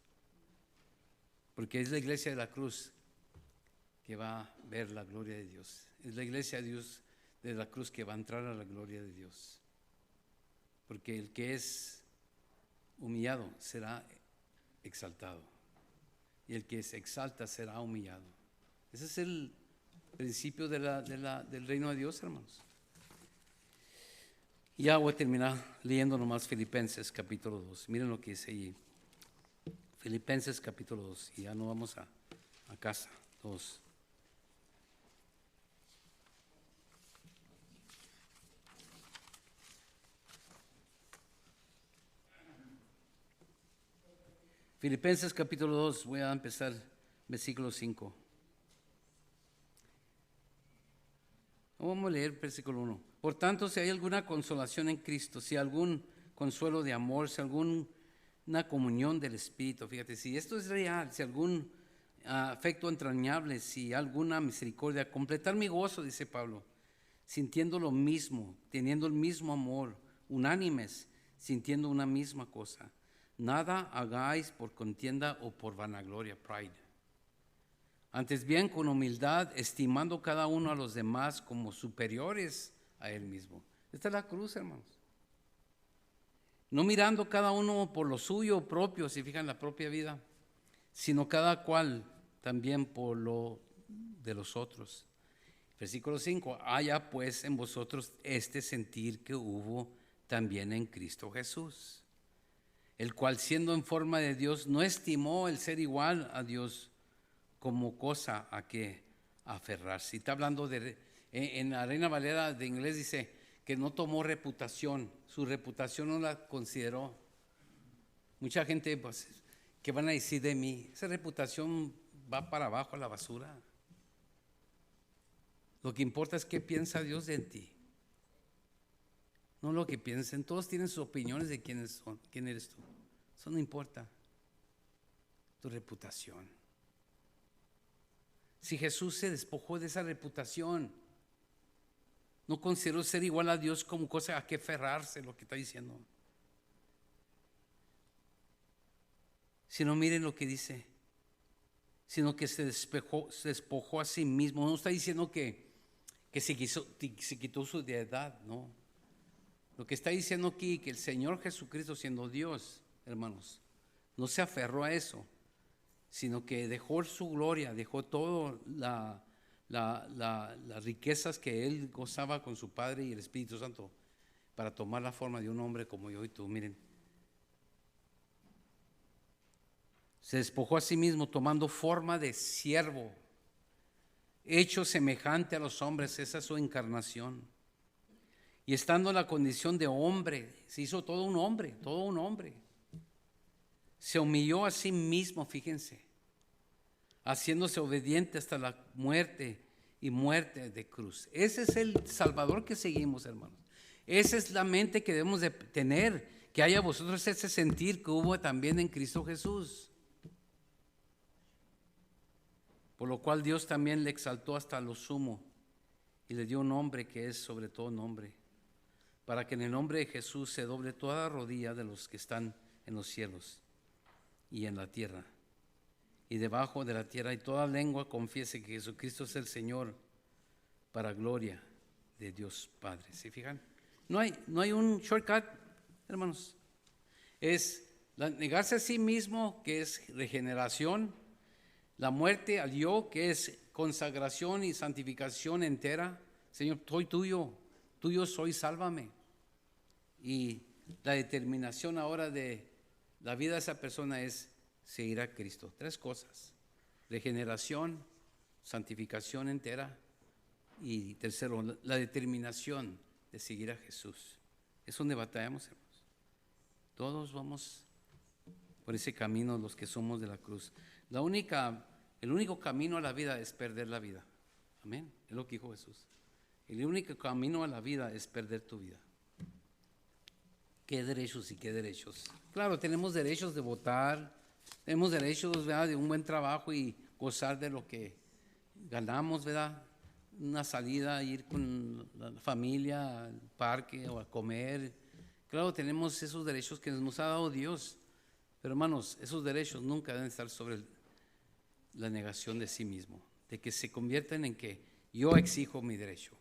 porque es la iglesia de la cruz que va a ver la gloria de Dios. Es la iglesia de Dios de la cruz que va a entrar a la gloria de Dios, porque el que es humillado será exaltado y el que se exalta será humillado. Ese es el principio del reino de Dios, hermanos. Ya voy a terminar leyendo nomás Filipenses capítulo 2. Miren lo que dice allí. Filipenses capítulo 2. Y ya no vamos a casa. 2. Filipenses capítulo 2. Voy a empezar versículo 5. Vamos a leer versículo 1. Por tanto, si hay alguna consolación en Cristo, si algún consuelo de amor, si alguna comunión del Espíritu, fíjate, si esto es real, si algún afecto entrañable, si alguna misericordia, completar mi gozo, dice Pablo, sintiendo lo mismo, teniendo el mismo amor, unánimes, sintiendo una misma cosa. Nada hagáis por contienda o por vanagloria, pride. Antes bien, con humildad, estimando cada uno a los demás como superiores a él mismo. Esta es la cruz, hermanos. No mirando cada uno por lo suyo propio, si fijan la propia vida, sino cada cual también por lo de los otros. Versículo 5, haya pues en vosotros este sentir que hubo también en Cristo Jesús, el cual siendo en forma de Dios no estimó el ser igual a Dios como cosa a que aferrarse. Y está hablando en la Reina Valera de inglés dice que no tomó reputación, su reputación no la consideró. Mucha gente, pues, ¿qué van a decir de mí? Esa reputación va para abajo a la basura. Lo que importa es qué piensa Dios de ti. No lo que piensen. Todos tienen sus opiniones de quién eres tú. Eso no importa. Tu reputación. Si Jesús se despojó de esa reputación, no consideró ser igual a Dios como cosa a que aferrarse, lo que está diciendo. Sino miren lo que dice. Sino que se despojó a sí mismo. No está diciendo que se quitó su deidad, no. Lo que está diciendo aquí, que el Señor Jesucristo, siendo Dios, hermanos, no se aferró a eso, sino que dejó su gloria, dejó todas las riquezas que Él gozaba con su Padre y el Espíritu Santo para tomar la forma de un hombre como yo y tú. Miren, se despojó a sí mismo tomando forma de siervo, hecho semejante a los hombres, esa es su encarnación. Y estando en la condición de hombre, se hizo todo un hombre. Se humilló a sí mismo, fíjense, haciéndose obediente hasta la muerte y muerte de cruz. Ese es el Salvador que seguimos, hermanos. Esa es la mente que debemos de tener, que haya vosotros ese sentir que hubo también en Cristo Jesús. Por lo cual Dios también le exaltó hasta lo sumo y le dio un nombre que es sobre todo nombre, para que en el nombre de Jesús se doble toda rodilla de los que están en los cielos y en la tierra y debajo de la tierra, y toda lengua confiese que Jesucristo es el Señor, para gloria de Dios Padre. ¿Se fijan? No hay un shortcut, hermanos. Es negarse a sí mismo, que es regeneración. La muerte al yo, que es consagración y santificación entera. Señor, soy tuyo soy, sálvame. Y la determinación ahora de la vida de esa persona es seguir a Cristo. 3 cosas: regeneración, santificación entera, y tercero, la determinación de seguir a Jesús. Es donde batallamos, hermanos. Todos vamos por ese camino, los que somos de la cruz. El único camino a la vida es perder la vida. Amén. Es lo que dijo Jesús. El único camino a la vida es perder tu vida. ¿Qué derechos y qué derechos? Claro, tenemos derechos de votar, tenemos derechos, ¿verdad?, de un buen trabajo y gozar de lo que ganamos, ¿verdad? Una salida, ir con la familia al parque o a comer. Claro, tenemos esos derechos que nos ha dado Dios. Pero hermanos, esos derechos nunca deben estar sobre la negación de sí mismo, de que se convierten en que yo exijo mi derecho.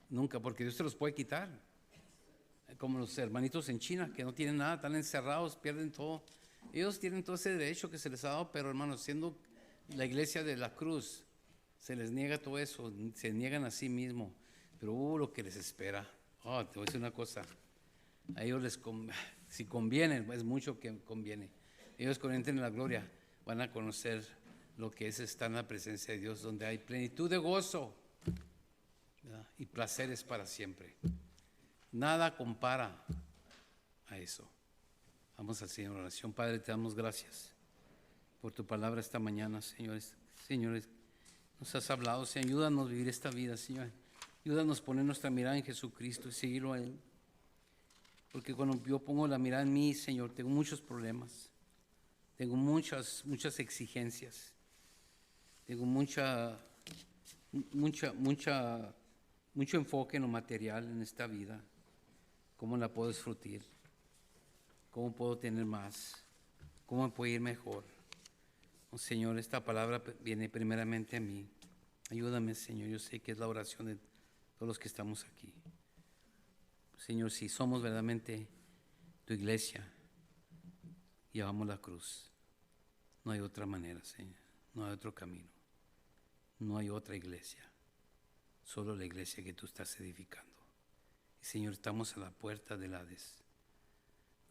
Nunca, porque Dios te los puede quitar. Como los hermanitos en China, que no tienen nada, están encerrados, pierden todo. Ellos tienen todo ese derecho que se les ha dado, pero hermanos, siendo la iglesia de la cruz, se les niega todo eso, se niegan a sí mismo. Pero lo que les espera. Te voy a decir una cosa. A ellos si conviene, es mucho que conviene. Ellos, cuando entren en la gloria, van a conocer lo que es estar en la presencia de Dios, donde hay plenitud de gozo, ¿verdad?, y placeres para siempre. Nada compara a eso. Vamos al Señor en oración. Padre, te damos gracias por tu palabra esta mañana, señores. Señores, nos has hablado, Señor. Ayúdanos a vivir esta vida, Señor. Ayúdanos a poner nuestra mirada en Jesucristo y seguirlo a Él. Porque cuando yo pongo la mirada en mí, Señor, tengo muchos problemas. Tengo muchas exigencias. Tengo mucho enfoque en lo material en esta vida. ¿Cómo la puedo disfrutar? ¿Cómo puedo tener más? ¿Cómo me puedo ir mejor? Oh, Señor, esta palabra viene primeramente a mí. Ayúdame, Señor. Yo sé que es la oración de todos los que estamos aquí. Señor, si somos verdaderamente tu iglesia, llevamos la cruz. No hay otra manera, Señor. No hay otro camino. No hay otra iglesia. Solo la iglesia que tú estás edificando. Y Señor, estamos a la puerta del Hades.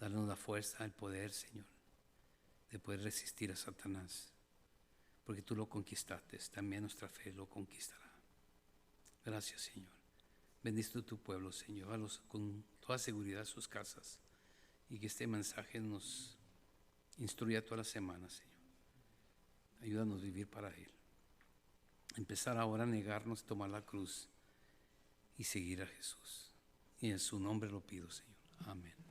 Danos la fuerza, el poder, Señor, de poder resistir a Satanás. Porque tú lo conquistaste. También nuestra fe lo conquistará. Gracias, Señor. Bendice tu pueblo, Señor. Llévalos con toda seguridad a sus casas. Y que este mensaje nos instruya toda la semana, Señor. Ayúdanos a vivir para Él. Empezar ahora a negarnos, tomar la cruz y seguir a Jesús. Y en su nombre lo pido, Señor. Amén.